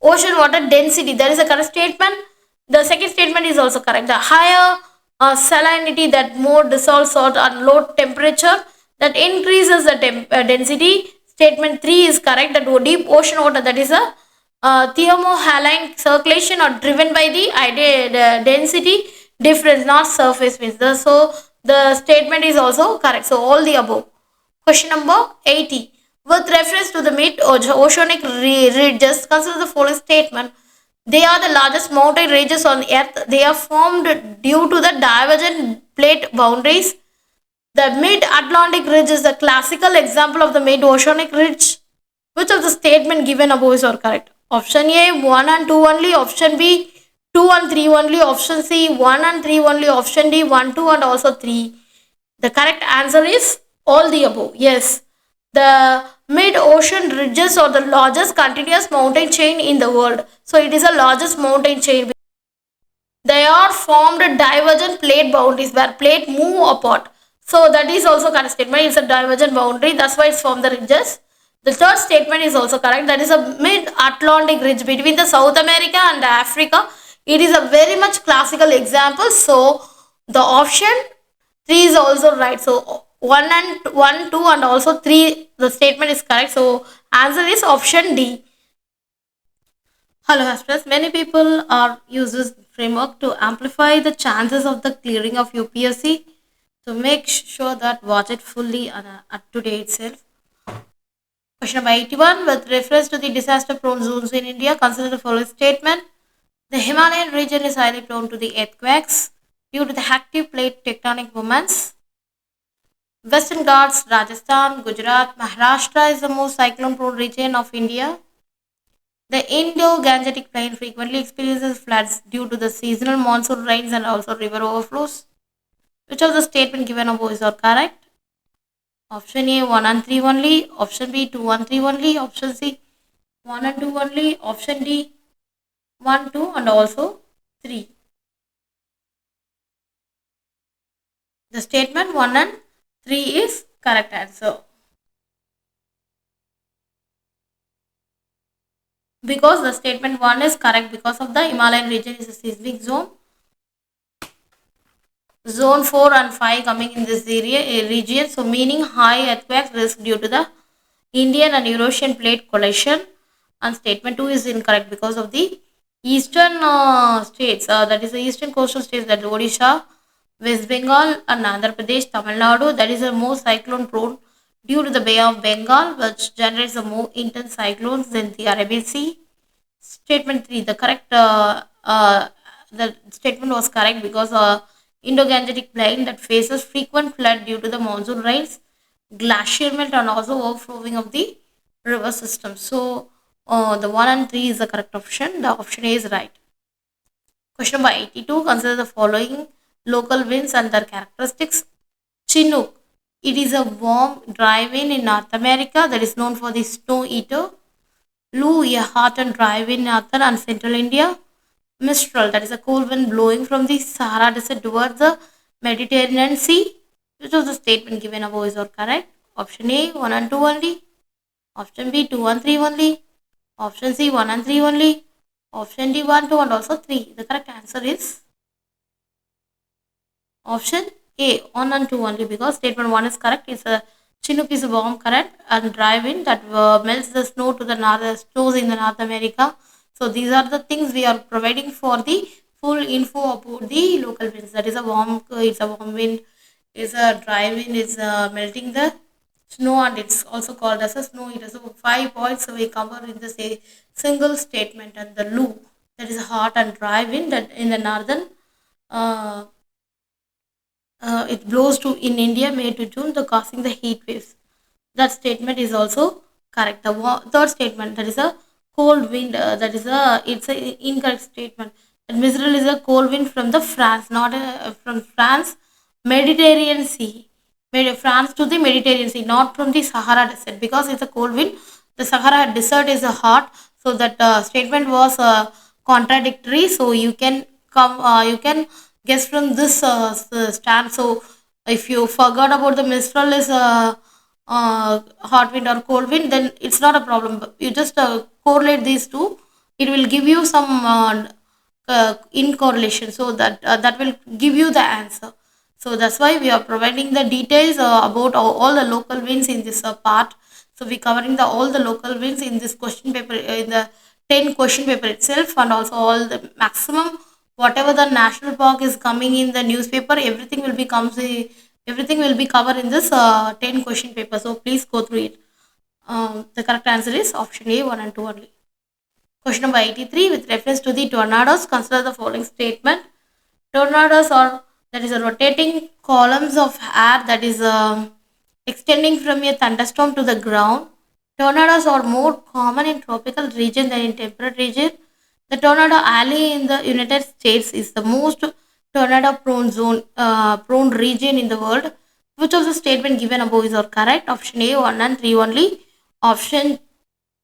ocean water density, that is a correct statement. The second statement is also correct. The higher salinity, that more dissolved salt, and low temperature that increases the density. Statement 3 is correct. That deep ocean water, that is a thermohaline circulation, are driven by the density difference, not surface winds. So the statement is also correct. So all the above. Question number 80. With reference to the mid-oceanic ridges, consider the following statement. They are the largest mountain ranges on earth. They are formed due to the divergent plate boundaries. The mid-Atlantic ridge is the classical example of the mid-oceanic ridge. Which of the statement given above is correct? Option A 1 and 2 only, option B 2 and 3 only, option C 1 and 3 only, option D 1, 2 and also 3. The correct answer is all the above. Yes, the mid-ocean ridges are the largest continuous mountain chain in the world. So it is the largest mountain chain. They are formed divergent plate boundaries where plate move apart. So that is also correct statement. It's a divergent boundary. That's why it's formed the ridges. The third statement is also correct. That is a mid-Atlantic ridge between the South America and Africa. It is a very much classical example. So the option 3 is also right. So 1, 2 and also 3, the statement is correct. So answer is option D. Hello Astros. Many people are use this framework to amplify the chances of the clearing of UPSC. To make sure that watch it fully and up to date itself. Question number 81. With reference to the disaster prone zones in India, consider the following statement. The Himalayan region is highly prone to the earthquakes due to the active plate tectonic movements. Western Ghats, Rajasthan, Gujarat, Maharashtra is the most cyclone prone region of India. The Indo-Gangetic plain frequently experiences floods due to the seasonal monsoon rains and also river overflows. Which of the statement given above is correct? Option A 1 and 3 only, option B 2 and 3 only, option C 1 and 2 only, option D 1, 2 and also 3. The statement 1 and 3 is correct answer. because the statement 1 is correct because of the Himalayan region is a seismic zone. Zone 4 and 5 coming in this area region, so meaning high earthquake risk due to the Indian and Eurasian plate collision. And statement 2 is incorrect because of the eastern states, that is the eastern coastal states, that Odisha, West Bengal, and Andhra Pradesh, Tamil Nadu, that is the most cyclone prone due to the Bay of Bengal, which generates the more intense cyclones than the Arabian Sea. Statement 3, the statement was correct because Indo-Gangetic plain that faces frequent flood due to the monsoon rains, glacier melt, and also overflowing of the river system. So the 1 and 3 is the correct option. The option A is right. Question number 82. Consider the following local winds and their characteristics. Chinook. It is a warm, dry wind in North America that is known for the snow eater. Lu, a hot and dry wind in northern and central India. Mistral, that is a cool wind blowing from the Sahara Desert towards the Mediterranean Sea. Which of the statement given above is all correct? Option A, 1 and 2 only. Option B, 2 and 3 only. Option C, 1 and 3 only. Option D, 1, 2 and also 3. The correct answer is option A, 1 and 2 only, because statement 1 is correct. It's a Chinook is a warm current and dry wind that melts the snow to the snows in the North America. So these are the things we are providing for the full info about the local winds. That is a it's a warm wind, is a dry wind, is melting the snow, and it's also called as a snow. It is 5 points we cover in the single statement. And the Lu, that is a hot and dry wind that in the northern uh, it blows to in India May to June, the causing the heat waves. That statement is also correct. The third statement, that is a cold wind, that is a it's a incorrect statement. That Mistral is a cold wind from the France, not from France Mediterranean Sea. France to the Mediterranean Sea, not from the Sahara Desert, because it's a cold wind. The Sahara Desert is a hot, so that statement was contradictory. So you can guess from this stand. So if you forgot about the Mistral is hot wind or cold wind, then it's not a problem. You just correlate these two. It will give you some in correlation, so that that will give you the answer. So that's why we are providing the details about all the local winds in this part. So we covering the all the local winds in this question paper, in the 10 question paper itself, and also all the maximum whatever the national park is coming in the newspaper, everything will be covered in this 10 question paper. So please go through it. The correct answer is option A, 1 and 2 only. Question number 83, with reference to the tornadoes, consider the following statement. Tornadoes are, that is a rotating columns of air that is extending from a thunderstorm to the ground. Tornadoes are more common in tropical region than in temperate region. The tornado alley in the United States is the most tornado prone region in the world. Which of the statement given above is correct? Option A, 1 and 3 only. Option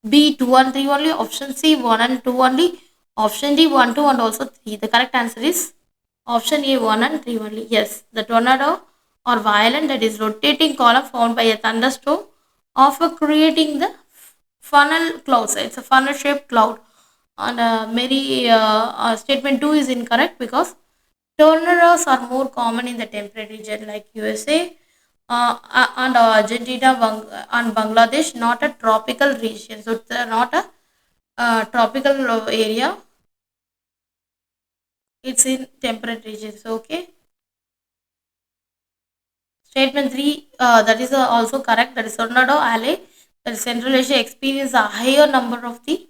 B, 2 and 3 only. Option C, 1 and 2 only. Option D, 1, 2 and also 3. The correct answer is option A, 1 and 3 only. Yes, the tornado or violent, that is rotating column formed by a thunderstorm, often creating the funnel clouds. It's a funnel shaped cloud. And statement 2 is incorrect because tornadoes are more common in the temperate region like USA and Argentina and Bangladesh, not a tropical region. So it's not a tropical area. It's in temperate regions. Okay. Statement 3, that is also correct. That is tornado alley. That is Central Asia experience a higher number of the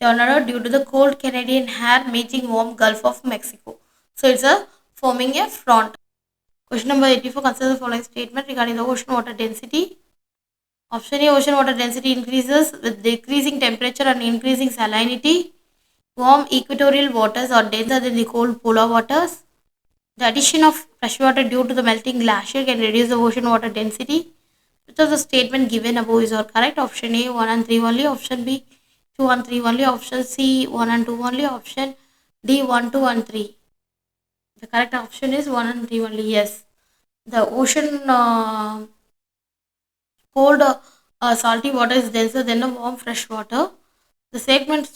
tornado due to the cold Canadian air meeting warm Gulf of Mexico. So it's a forming a front. Question number 84, consider the following statement regarding the ocean water density. Option A, ocean water density increases with decreasing temperature and increasing salinity. Warm equatorial waters are denser than the cold polar waters. The addition of fresh water due to the melting glacier can reduce the ocean water density. Which of the statement given above is all correct? Option A, 1 and 3 only. Option B, 2 and 3 only. Option C, 1 and 2 only. Option D, 1, 2 and 3. The correct option is 1 and 3 only. Yes. The ocean cold salty water is denser than the warm fresh water. The statement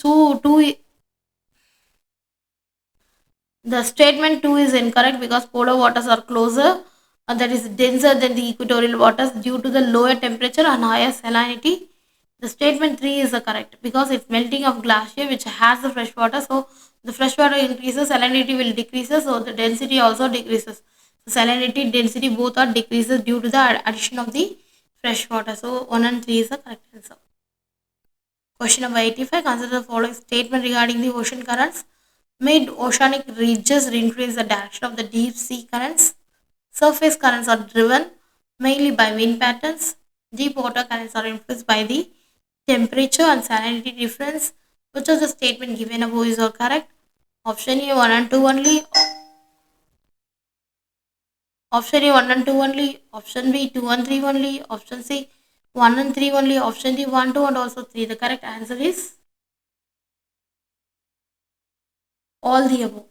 the statement 2 is incorrect because polar waters are closer and that is denser than the equatorial waters due to the lower temperature and higher salinity. The statement 3 is the correct because it's melting of glacier which has the fresh water. So the fresh water increases, salinity will decrease, so the density also decreases. So salinity, density both are decreases due to the addition of the fresh water. So 1 and 3 is the correct answer. Question number 85. Consider the following statement regarding the ocean currents. Mid-oceanic ridges influence the direction of the deep sea currents. Surface currents are driven mainly by wind patterns. Deep water currents are influenced by the temperature and salinity difference. Which of the statement given above is all correct? Option A 1 and 2 only. Option A 1 and 2 only. Option B 2 and 3 only. Option C 1 and 3 only. Option D 1, 2 and also 3. The correct answer is all the above.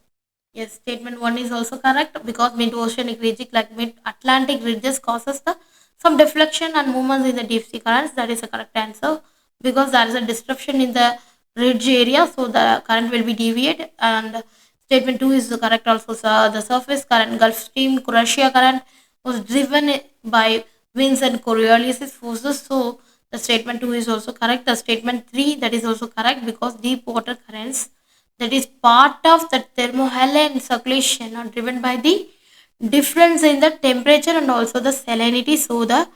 Yes, statement 1 is also correct because mid-oceanic ridges like mid-Atlantic ridges causes the some deflection and movements in the deep sea currents. That is the correct answer because there is a disruption in the ridge area, so the current will be deviated. And statement 2 is the correct also. So the surface current, Gulf Stream, Croatia current was driven by winds and Coriolis forces. So the statement 2 is also correct. The statement 3 that is also correct because deep water currents that is part of the thermohaline circulation are driven by the difference in the temperature and also the salinity. So the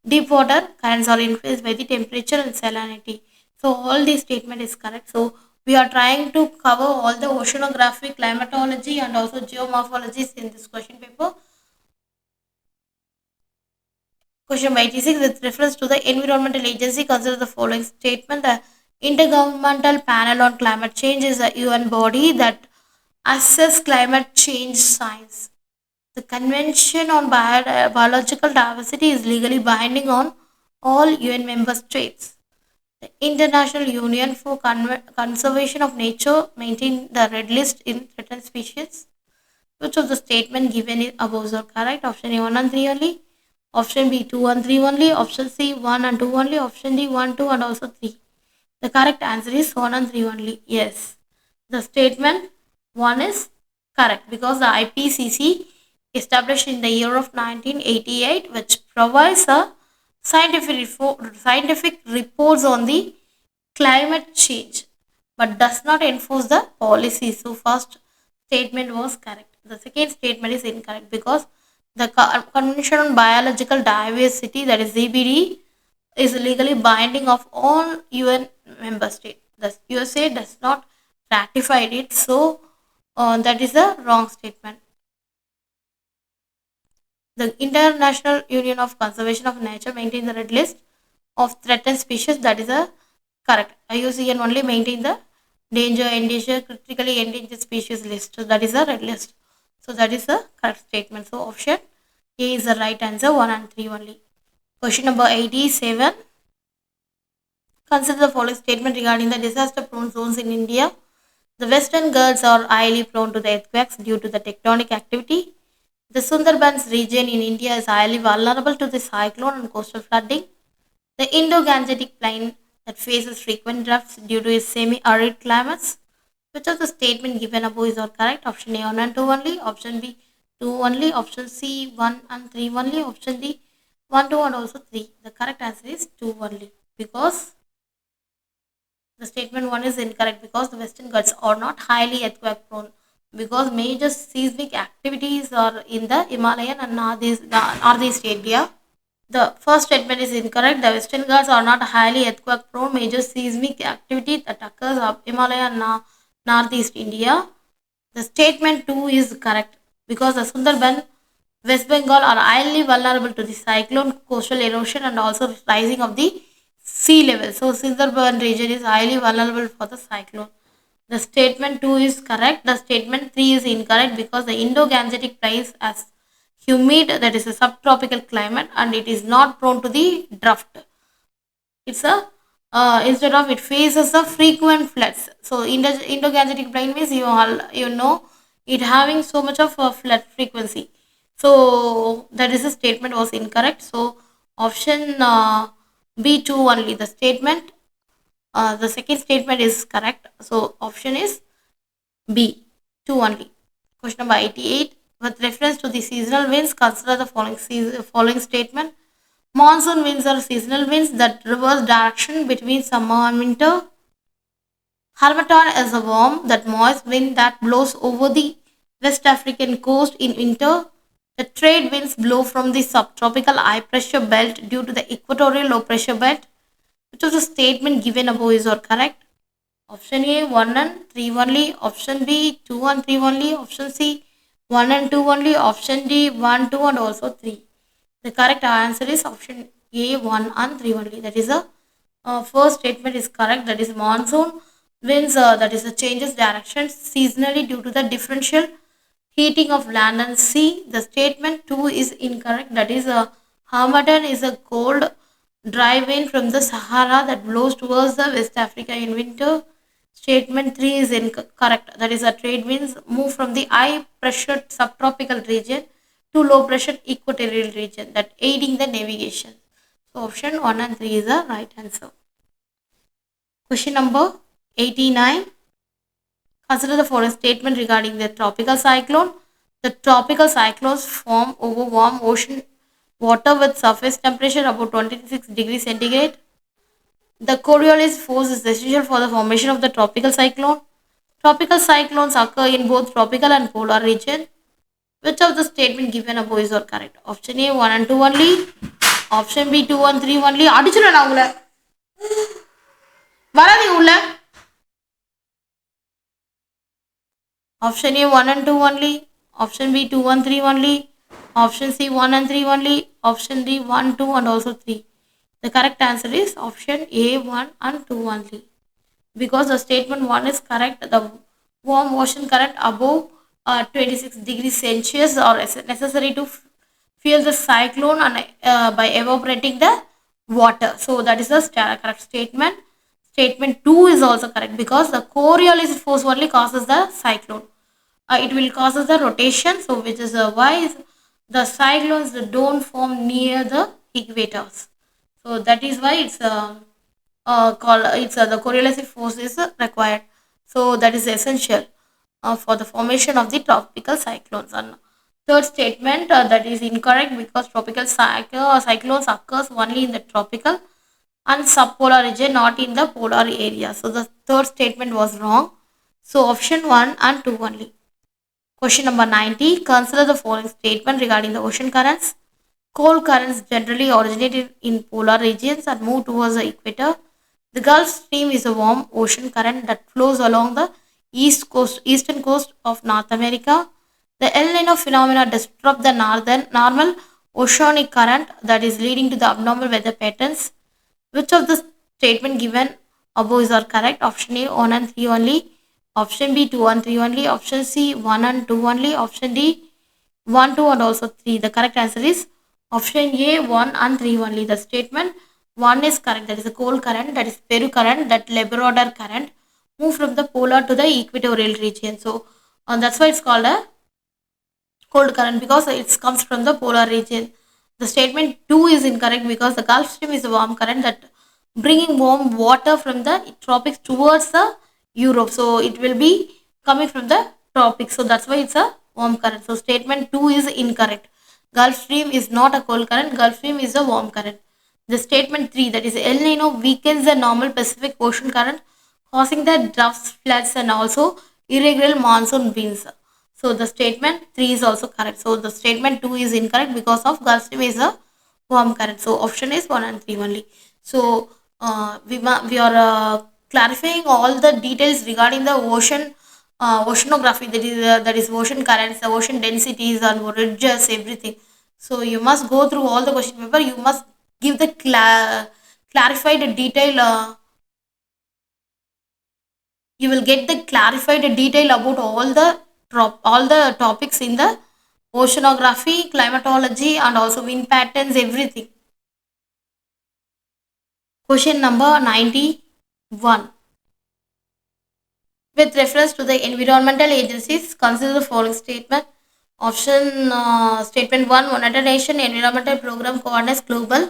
deep water currents are influenced by the temperature and salinity. So all these statement is correct. So we are trying to cover all the oceanography, climatology and also geomorphologies in this question paper. Question number 86, with reference to the Environmental Agency, consider the following statement. The Intergovernmental Panel on Climate Change is a UN body that assess climate change science. The Convention on Biological Diversity is legally binding on all UN member states. The International Union for Conservation of Nature maintains the red list in threatened species. Which of the statement given is above are correct? Option A 1 and 3 only. Option B 2 and 3 only. Option C 1 and 2 only. Option D 1, 2 and also 3. The correct answer is 1 and 3 only. Yes. The statement 1 is correct because the IPCC established in the year of 1988 which provides a scientific reports on the climate change but does not enforce the policy. So first statement was correct. The second statement is incorrect because the Convention on Biological Diversity, that is ZBD, is legally binding of all UN member states. The USA does not ratify it, so that is a wrong statement. The International Union of Conservation of Nature maintains the red list of threatened species. That is a correct. IUCN only maintain the danger, endangered, critically endangered species list. So that is a red list. So that is a correct statement. So option A is the right answer. 1 and 3 only. Question number 87. Consider the following statement regarding the disaster prone zones in India. The Western Ghats are highly prone to the earthquakes due to the tectonic activity. The Sundarbans region in India is highly vulnerable to the cyclone and coastal flooding. The Indo-Gangetic Plain that faces frequent droughts due to its semi-arid climates. Which of the statement given above is all correct? Option A 1 and 2 only. Option B 2 only. Option C 1 and 3 only. Option D 1, 2 and also 3. The correct answer is 2 only because the statement 1 is incorrect because the Western Ghats are not highly earthquake prone because major seismic activities are in the Himalayan and northeast area. The first statement is incorrect. The Western Ghats are not highly earthquake prone. Major seismic activity that occurs of Himalaya and northeast India. The statement 2 is correct because the Sundarban, West Bengal are highly vulnerable to the cyclone, coastal erosion and also rising of the sea level. So Sundarban region is highly vulnerable for the cyclone. The statement 2 is correct. The statement 3 is incorrect because the Indo-Gangetic Plains has humid, that is a subtropical climate, and it is not prone to the drought. It's a instead of it faces the frequent floods. So Indo-Gangetic Plain means you know it having so much of a flood frequency. So that is the statement was incorrect. So option B2 only. The statement The second statement is correct. So option is B, 2 only. Question number 88. With reference to the seasonal winds, consider the following statement. Monsoon winds are seasonal winds that reverse direction between summer and winter. Harmattan is a warm, that moist wind that blows over the West African coast in winter. The trade winds blow from the subtropical high pressure belt due to the equatorial low pressure belt. Which of the statement given above is or correct? Option A 1 and 3 only, option B 2 and 3 only, option C 1 and 2 only, option D 1, 2 and also 3. The correct answer is option A 1 and 3 only. That is the first statement is correct. That is monsoon winds, that is the changes direction seasonally due to the differential heating of land and sea. The statement 2 is incorrect. That is Hamadan is a cold dry wind from the Sahara that blows towards the West Africa in winter. Statement 3 is incorrect. That is a trade winds move from the high pressure subtropical region to low pressure equatorial region, that aiding the navigation. So option 1 and 3 is the right answer. Question number 89. Consider the following statement regarding the tropical cyclone. The tropical cyclones form over warm ocean water with surface temperature above 26 degrees centigrade. The Coriolis force is essential for the formation of the tropical cyclone. Tropical cyclones occur in both tropical and polar region. Which of the statement given above is or correct? Option A 1 and 2 only. Option B 2 and 3 only. அடிச்சுடுறேன் நான் உங்களை வராதீங்க உள்ள. Option A 1 and 2 only. Option B 2 and 3 only. Option C 1 and 3 only. Option D 1, 2 and also 3. The correct answer is option A 1 and 2 only. Because the statement 1 is correct, the warm ocean current above 26 degrees Celsius are necessary to fuel the cyclone and by evaporating the water. So that is the correct statement. Statement 2 is also correct because the Coriolis force only causes the cyclone. It will causes the rotation, so which is why the cyclones don't form near the equators. So that is why it's the Coriolis force is required. So that is essential for the formation of the tropical cyclones. And third statement that is incorrect because tropical cyclones occurs only in the tropical and subpolar region, not in the polar area. So the third statement was wrong. So option 1 and 2 only. Question number 90. Consider the following statement regarding the ocean currents. Cold currents generally originate in polar regions and move towards the equator. The Gulf Stream is a warm ocean current that flows along the eastern coast of North America. The El Nino phenomena disrupt the normal oceanic current that is leading to the abnormal weather patterns. Which of the statement given above is correct? Option A 1 and 3 only. Option B 2 and 3 only. Option C 1 and 2 only. Option D 1, 2 and also 3. The correct answer is option A 1 and 3 only. The statement 1 is correct. That is a cold current, that is Peru current, that Labrador current move from the polar to the equatorial region. So that's why it's called a cold current, because it comes from the polar region. The statement 2 is incorrect because the Gulf Stream is a warm current that bringing warm water from the tropics towards the Europe. So it will be coming from the tropics. So that's why it's a warm current. So statement 2 is incorrect. Gulf Stream is not a cold current. Gulf Stream is a warm current. The statement 3, that is El Nino weakens the normal Pacific Ocean current, causing the droughts, floods and also irregular monsoon winds. So the statement 3 is also correct. So the statement 2 is incorrect because of Gulf Stream is a warm current. So option is 1 and 3 only. So we are clarifying all the details regarding the oceanography, that is ocean currents, the ocean densities and ridges, everything. So you must go through all the question paper. You must give the clarified detail. You will get the clarified detail about all the topics in the oceanography, climatology and also wind patterns, everything. Question number 91. With reference to the environmental agencies, consider the following statement. Option statement 1, United Nations Environmental Program coordinates global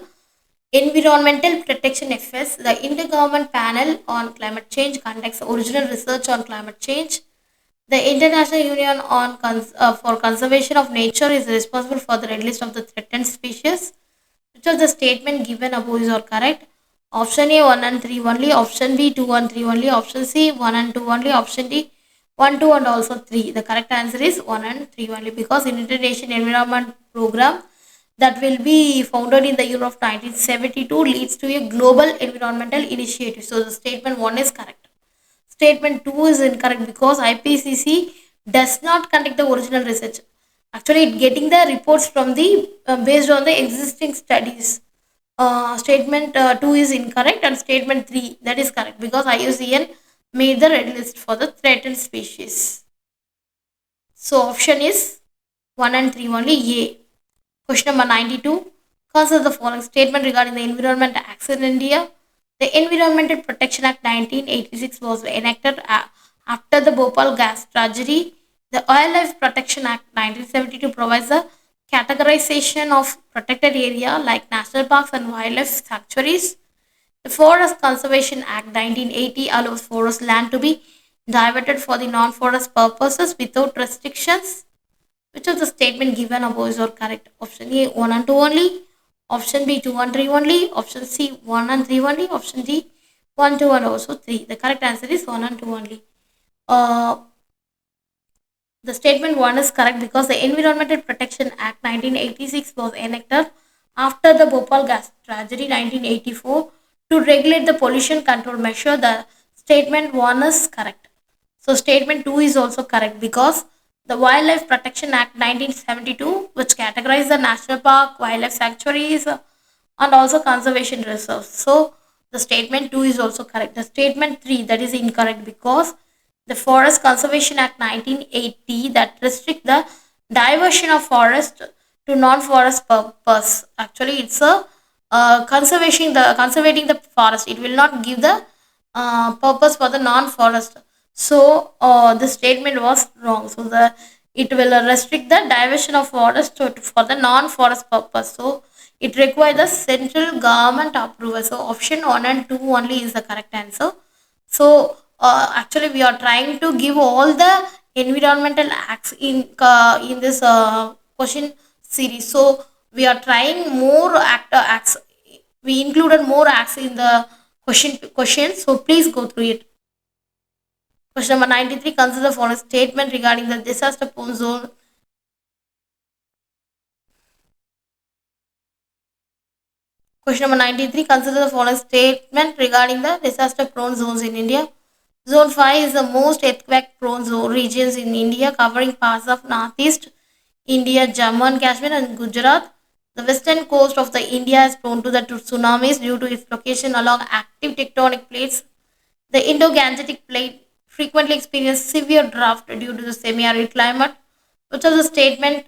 Environmental Protection Affairs, the Intergovernment Panel on Climate Change conducts original research on climate change. The International Union on for Conservation of Nature is responsible for the red list of the threatened species. Which of the statement given above is all correct? Option A 1 and 3 only, option B 2 and 3 only, option C 1 and 2 only, option D 1, 2 and also 3. The correct answer is 1 and 3 only because United Nations Environment Program that will be founded in the year of 1972 leads to a global environmental initiative. So the statement 1 is correct. Statement 2 is incorrect because IPCC does not conduct the original research. Actually, it getting the reports from the based on the existing studies. Statement 2 is incorrect and statement 3 that is correct because IUCN made the red list for the threatened species. So option is 1 and 3 only A. Question number 92. Consider the following statement regarding the Environment Acts in India. The Environmental Protection Act 1986 was enacted after the Bhopal gas tragedy. The Wildlife Protection Act 1972 provides the categorization of protected area like national parks and wildlife sanctuaries. The Forest Conservation Act 1980 allows forest land to be diverted for the non-forest purposes without restrictions. Which of the statement given above is all correct? Option A 1 and 2 only. Option B 2 and 3 only. Option C 1 and 3 only. Option D 1, 2 and also 3. The correct answer is 1 and 2 only. Uh, the statement 1 is correct because the Environmental Protection Act 1986 was enacted after the Bhopal gas tragedy 1984 to regulate the pollution control measure. The statement 1 is correct. So statement 2 is also correct because the Wildlife Protection Act 1972, which categorized the national park, wildlife sanctuaries, and also conservation reserves. So the statement 2 is also correct. The statement 3 that is incorrect because the Forest Conservation Act 1980 that restrict the diversion of forest to non-forest purpose. Actually, it's a conservating the forest. It will not give the purpose for the non-forest. So the statement was wrong. So the it will restrict the diversion of forest for the non-forest purpose. So it requires the central government approval. So option 1 and 2 only is the correct answer. So actually we are trying to give all the environmental acts in this question series. So we are trying more acts. We included more acts in the question. So please go through it. Question number 93. Consider the following statement regarding the disaster prone zone. Question number 93. Consider the following statement regarding the disaster prone zones in India. Zone 5 is the most earthquake prone zone regions in India, covering parts of northeast India, Jammu and Kashmir, and Gujarat. The western coast of the India is prone to the tsunamis due to its location along active tectonic plates. The Indo-Gangetic plate frequently experiences severe drought due to the semi-arid climate. Which of the statement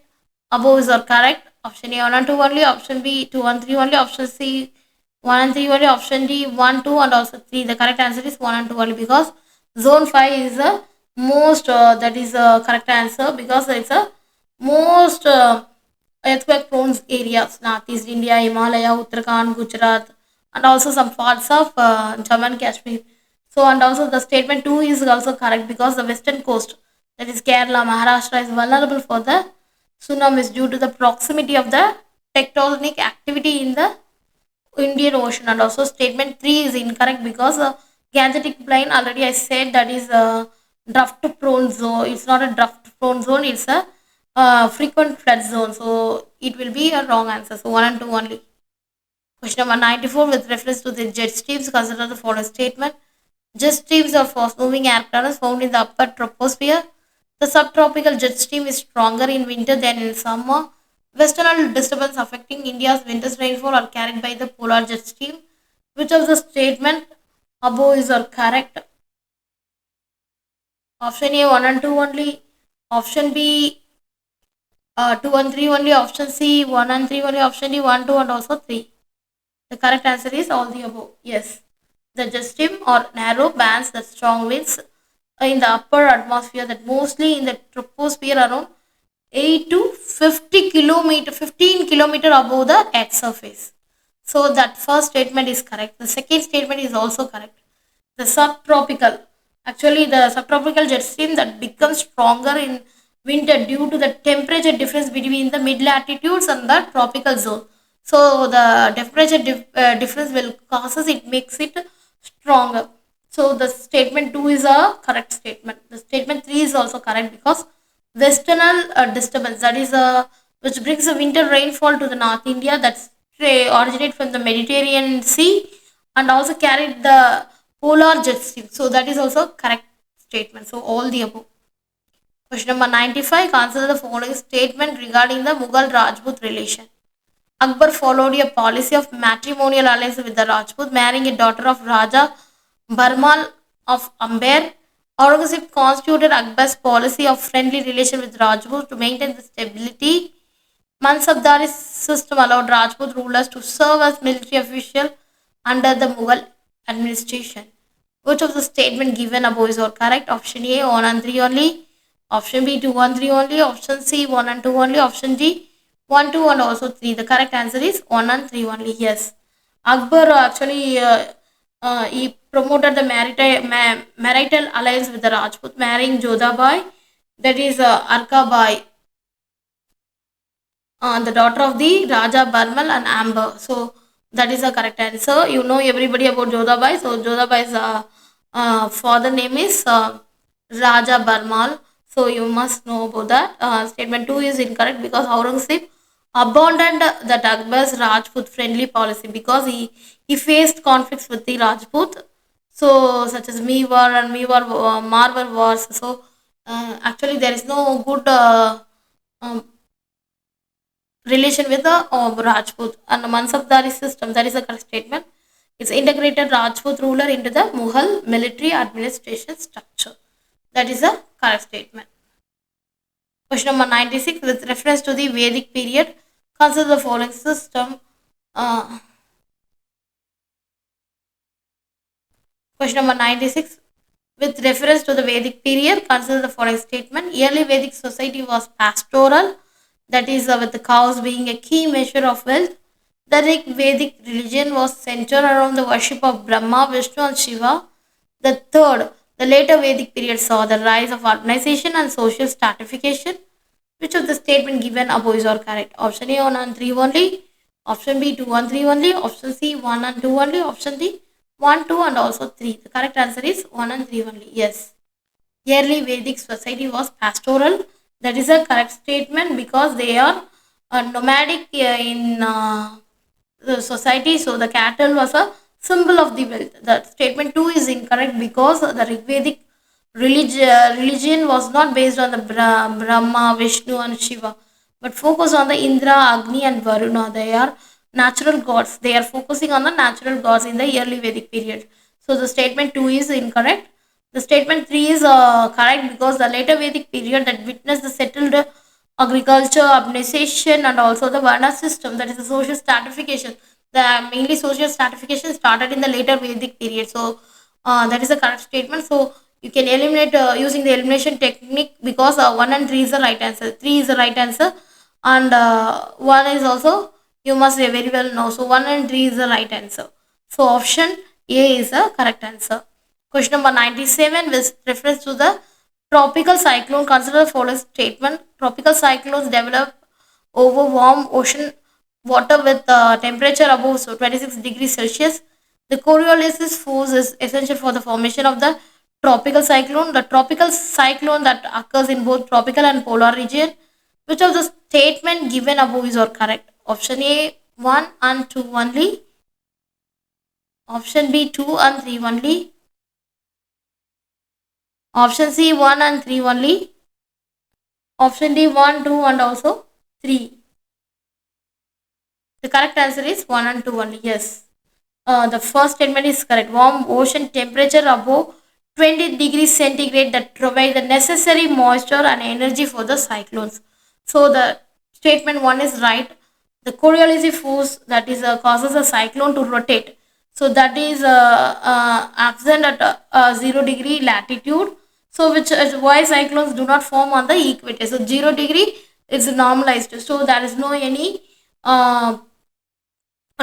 above is correct? Option A 1 and 2 only, option B 2 and 3 only, option C 1 and 3 only, option D 1, 2 and also 3. The correct answer is 1 and 2 only because zone 5 is the most that is the correct answer because it's a most earthquake prone areas northeast India, Himalaya, Uttarakhand, Gujarat, and also some parts of Jammu and Kashmir. So, and also the statement 2 is also correct because the western coast, that is Kerala, Maharashtra, is vulnerable for the tsunamis due to the proximity of the tectonic activity in the Indian Ocean. And also statement 3 is incorrect because Gangetic Plain, already I said that is a drought prone zone. It's not a drought prone zone, it's a frequent flood zone. So it will be a wrong answer. So 1 and 2 only. Question number 94 with reference to the jet streams, consider the following statement. Jet streams are fast moving air currents found in the upper troposphere. The subtropical jet stream is stronger in winter than in summer. Western disturbance affecting India's winter rainfall are carried by the polar jet stream. Which of the statement above is correct? Option A 1 and 2 only. Option B 2 and 3 only. Option C 1 and 3 only. Option D 1, 2 and also 3. The correct answer is all the above. Yes. The jet stream or narrow bands that strong winds in the upper atmosphere that mostly in the troposphere around 8 to 50 kilometer 15 kilometer above the earth surface. So that first statement is correct. The second statement is also correct. The subtropical, actually the subtropical jet stream that becomes stronger in winter due to the temperature difference between the mid latitudes and the tropical zone. So the temperature difference will causes it makes it stronger. So the statement 2 is a correct statement. The statement 3 is also correct because westernal disturbance, that is which brings the winter rainfall to the North India, that's originate from the Mediterranean Sea and also carried the polar jet stream. So that is also correct statement. So all the above. Question number 95. Consider the following statement regarding the Mughal Rajput relation. Akbar followed a policy of matrimonial alliance with the Rajput, marrying a daughter of Raja Barmal of Amber. Aurangzeb constituted Akbar's policy of friendly relation with Rajput to maintain the stability. Mansabdari system allowed Rajput rulers to serve as military officials under the Mughal administration. Which of the statement given above is all correct? Option A 1 and 3 only. Option B 2 and 3 only. Option C 1 and 2 only. Option D 1, 2 and also 3. The correct answer is 1 and 3 only. Yes. Akbar actually he promoted the marital alliance with the Rajput, marrying Jodhabai, that is Arkabai, the daughter of the Raja Barmal and Amber. So that is the correct answer. You know everybody about Jodhabai. So Jodhabai's father name is Raja Barmal. So you must know about that. Statement 2 is incorrect because Aurangzeb abandoned the Akbar's Rajput friendly policy because he faced conflicts with the Rajput. So such as Mewar and Mewar Marwar wars. So actually there is no good um, relation with the Rajput and the Mansabdari system. That is a correct statement. It's integrated Rajput ruler into the Mughal military administration structure. That is a correct statement. Question number 96. With reference to the Vedic period, consider the following system. Uh, Question number 96. With reference to the Vedic period, consider the following statement. Early Vedic society was pastoral, that is, with the cows being a key measure of wealth. The Rig Vedic religion was centered around the worship of Brahma, Vishnu, and Shiva. The third, the later Vedic period saw the rise of urbanization and social stratification. Which of the statement given above is all correct? Option A 1 and 3 only. Option B 2 and 3 only. Option C 1 and 2 only. Option D 1, 2 and also 3. The correct answer is 1 and 3 only. Yes. Early Vedic society was pastoral. That is a correct statement because they are nomadic in the society. So the cattle was a symbol of the wealth. The statement 2 is incorrect because the Rigvedic religion was not based on the Brahma, Vishnu and Shiva, but focused on the Indra, Agni and Varuna. They are natural gods. They are focusing on the natural gods in the early Vedic period. So the statement 2 is incorrect. The statement 3 is correct because the later Vedic period that witnessed the settled agriculture, urbanization, and also the Varna system, that is the social stratification. The mainly social stratification started in the later Vedic period. So that is the correct statement. So you can eliminate using the elimination technique because 1 and 3 is the right answer. 3 is the right answer, and 1 is also you must very well know. So 1 and 3 is the right answer. So option A is the correct answer. Question number 97 with reference to the tropical cyclone. Consider the following statement. Tropical cyclones develop over warm ocean water with temperature above 26 degrees Celsius. The Coriolis force is essential for the formation of the tropical cyclone. The tropical cyclone that occurs in both tropical and polar region. Which of the statement given above is all correct? Option A 1 and 2 only. Option B 2 and 3 only. Option C 1 and 3 only. Option D 1, 2 and also 3. The correct answer is 1 and 2 only. Yes. The first statement is correct. Warm ocean temperature above 20 degrees centigrade that provide the necessary moisture and energy for the cyclones. So the statement 1 is right. The Coriolis force that is causes a cyclone to rotate. So that is absent at 0 degree latitude. So which is why cyclones do not form on the equator. So 0 degree is normalized. So there is no any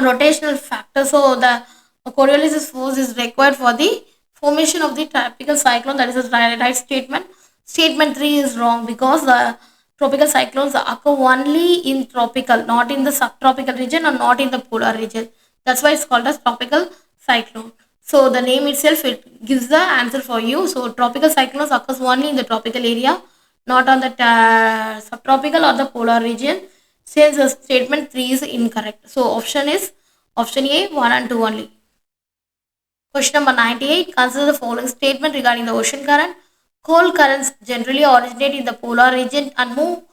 rotational factor. So the Coriolis force is required for the formation of the tropical cyclone. That is a right statement. Statement 3 is wrong because the tropical cyclones occur only in tropical, not in the subtropical region or not in the polar region. That's why it's called as tropical cyclone. So the name itself, it gives the answer for you. So tropical cyclones occurs only in the tropical area, not on the subtropical or the polar region. Since the statement 3 is incorrect. So option is option A, 1 and 2 only. Question number 98. Consider the following statement regarding the ocean current. Cold currents generally originate in the polar region and move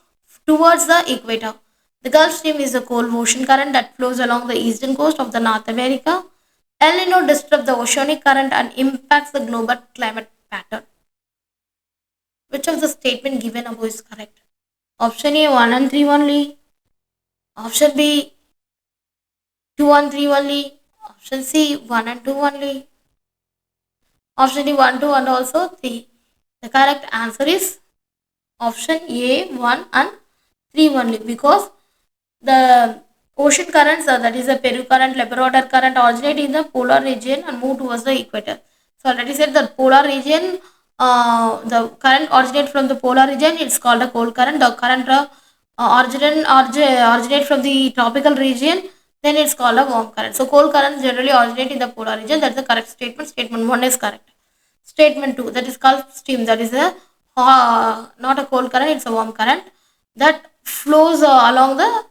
towards the equator. The Gulf Stream is a cold ocean current that flows along the eastern coast of the North America. El Nino disrupts the oceanic current and impacts the global climate pattern. Which of the statement given above is correct? Option A, 1 and 3 only. Option B, 2 and 3 only. Option C, 1 and 2 only. Option D, 1, 2 and also 3. The correct answer is option A, 1 and 3 only, because the ocean currents, that is the Peru current, Labrador current, originate in the polar region and move towards the equator. So already said the polar region, the current originate from the polar region, it's called a cold current. The current originate from the tropical region, then it's called a warm current. So cold currents generally originate in the polar region. That's the correct statement. Statement 1 is correct. Statement 2, that is Gulf Stream, that is a not a cold current, it's a warm current that flows along the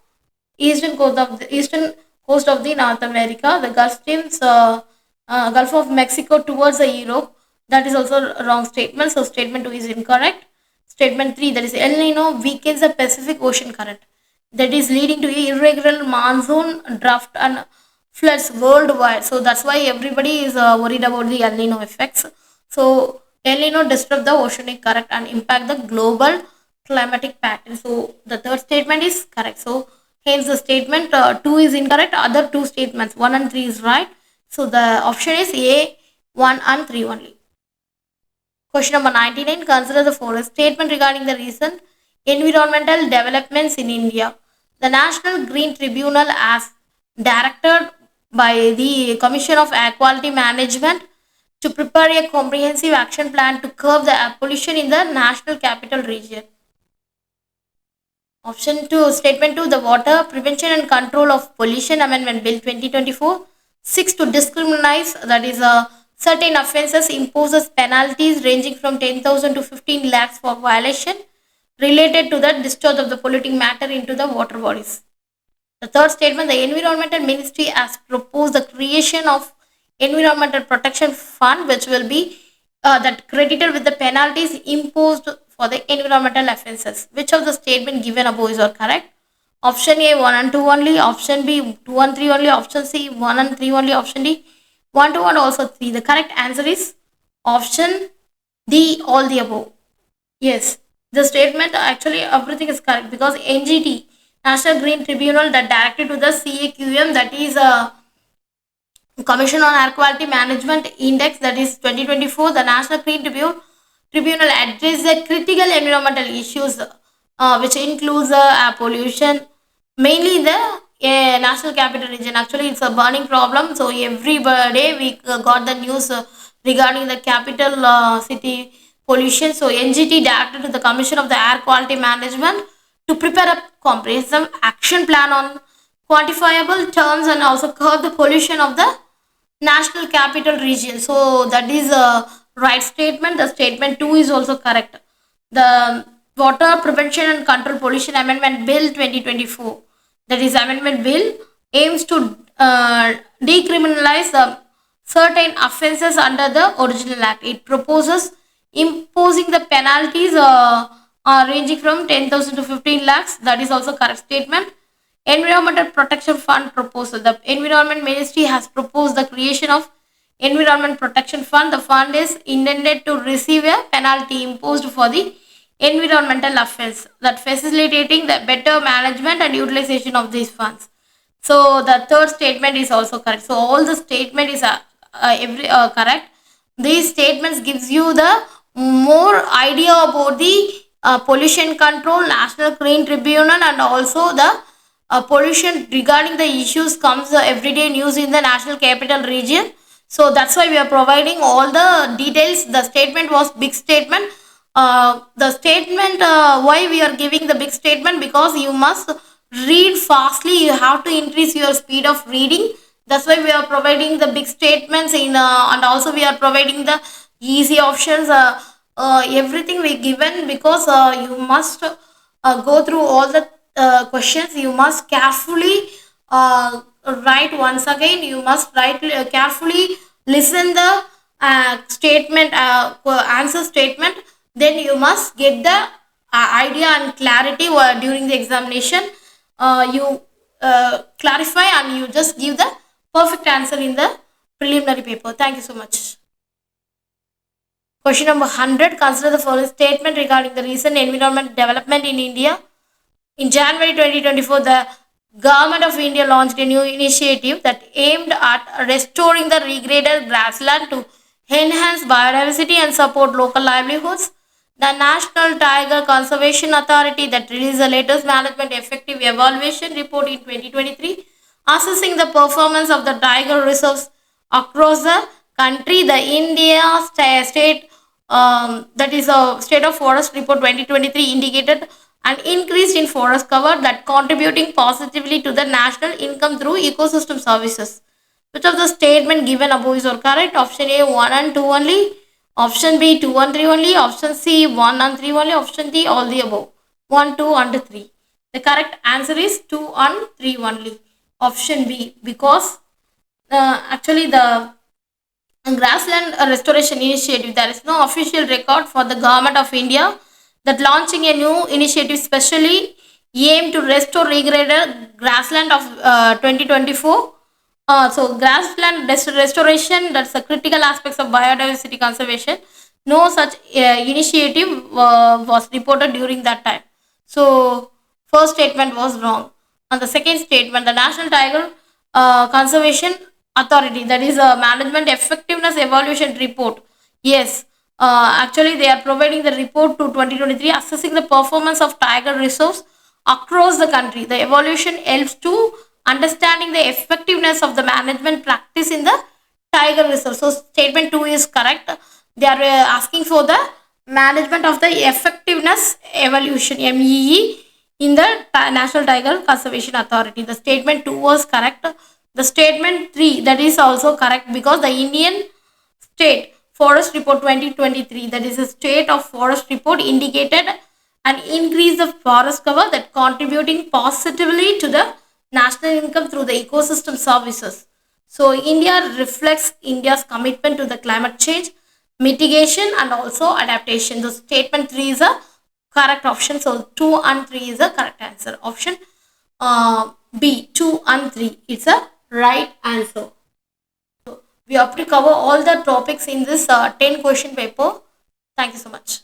eastern coast of the North America. The Gulf Streams, Gulf of Mexico towards the Europe. That is also a wrong statement. So statement 2 is incorrect. Statement 3, that is El Nino weakens the Pacific Ocean current, that is leading to irregular monsoon, drought and floods worldwide. So that's why everybody is worried about the El Nino effects. So El Nino disrupt the oceanic current and impact the global climatic pattern. So the third statement is correct. So hence the statement 2 is incorrect. Other two statements 1 and 3 is right. So the option is A, 1 and 3 only. Question number 99. Consider the following statement regarding the recent environmental developments in India. The National Green Tribunal, as directed by the Commission of Air Quality Management, to prepare a comprehensive action plan to curb the air pollution in the National Capital Region. Option 2, statement 2, the Water Prevention and Control of Pollution Amendment Bill 2024 seeks to discriminate, that is certain offences, imposes penalties ranging from 10,000 to 15 lakhs for violation related to the discharge of the polluting matter into the water bodies. The third statement, the Environmental Ministry has proposed the creation of Environmental Protection Fund, which will be that credited with the penalties imposed for the environmental offences. Which of the statement given above is correct? Option A, 1 and 2 only. Option B, 2 and 3 only. Option C, 1 and 3 only. Option D, 1, 2 and also 3. The correct answer is option D, all the above. Yes, the statement actually everything is correct, because NGT, National Green Tribunal, that directed to the CAQM, that is a Commission on Air Quality Management Index, that is 2024. The National Green Tribunal addressed the critical environmental issues, which includes air pollution, mainly in the National Capital Region. Actually, it's a burning problem. So every day we got the news regarding the capital city pollution. So NGT directed to the Commission of the Air Quality Management to prepare a comprehensive action plan on quantifiable terms and also curb the pollution of the National Capital Region. So that is a right statement. The statement 2 is also correct. The Water Prevention and Control Pollution Amendment Bill 2024, that is Amendment Bill, aims to decriminalize certain offences under the original act. It proposes imposing the penalties ranging from 10,000 to 15 lakhs. That is also correct statement. Environmental Protection Fund proposal. The Environment Ministry has proposed the creation of Environment Protection Fund. The fund is intended to receive a penalty imposed for the environmental offense, that facilitating the better management and utilization of these funds. So the third statement is also correct. So all the statement is correct. These statements gives you the more idea about the pollution control, National Green Tribunal, and also the pollution regarding the issues comes everyday news in the national capital region. So that's why we are providing all the details. The statement was big statement. The statement, why we are giving the big statement, because you must read fastly. You have to increase your speed of reading. That's why we are providing the big statements in, and also we are providing the easy options. Everything we given, because you must go through all the questions. You must carefully write once again. You must write carefully, listen the statement, answer statement. Then you must get the idea and clarity during the examination. You clarify and you just give the perfect answer in the preliminary paper. Thank you so much. Question number 100. Consider the following statement regarding the recent environment development in India. In January 2024, the Government of India launched a new initiative that aimed at restoring the degraded grassland to enhance biodiversity and support local livelihoods. The National Tiger Conservation Authority that released the latest management effective evaluation report in 2023, assessing the performance of the tiger reserves across the country. The India State, that is a State of Forest Report 2023, indicated an increase in forest cover that contributing positively to the national income through ecosystem services. Which of the statement given above is correct? Option A 1 and 2 only. Option B 2 and 3 only. Option C 1 and 3 only. Option D all the above. 1, 2 and 3. The correct answer is 2 and 3 only. Option B, because actually the grassland restoration initiative, there is no official record for the government of India that launching a new initiative specially aimed to restore degraded grassland of 2024. So grassland restoration, that's the critical aspects of biodiversity conservation. No such initiative was reported during that time. So first statement was wrong. And the second statement, the National Tiger Conservation Authority, that is a management effectiveness evaluation report. Yes, actually they are providing the report to 2023 assessing the performance of tiger reserves across the country. The evaluation helps to understanding the effectiveness of the management practice in the tiger reserve. So statement 2 is correct. They are asking for the management of the effectiveness evaluation, MEE, in the National Tiger Conservation Authority. The statement 2 was correct. The statement 3, that is also correct, because the Indian State Forest Report 2023, that is a State of Forest Report, indicated an increase of forest cover that contributing positively to the national income through the ecosystem services. So India reflects India's commitment to the climate change, mitigation and also adaptation. The statement 3 is a correct option. So 2 and 3 is a correct answer. Option B, 2 and 3 is a right answer. So we have to cover all the topics in this 10 question paper. Thank you so much.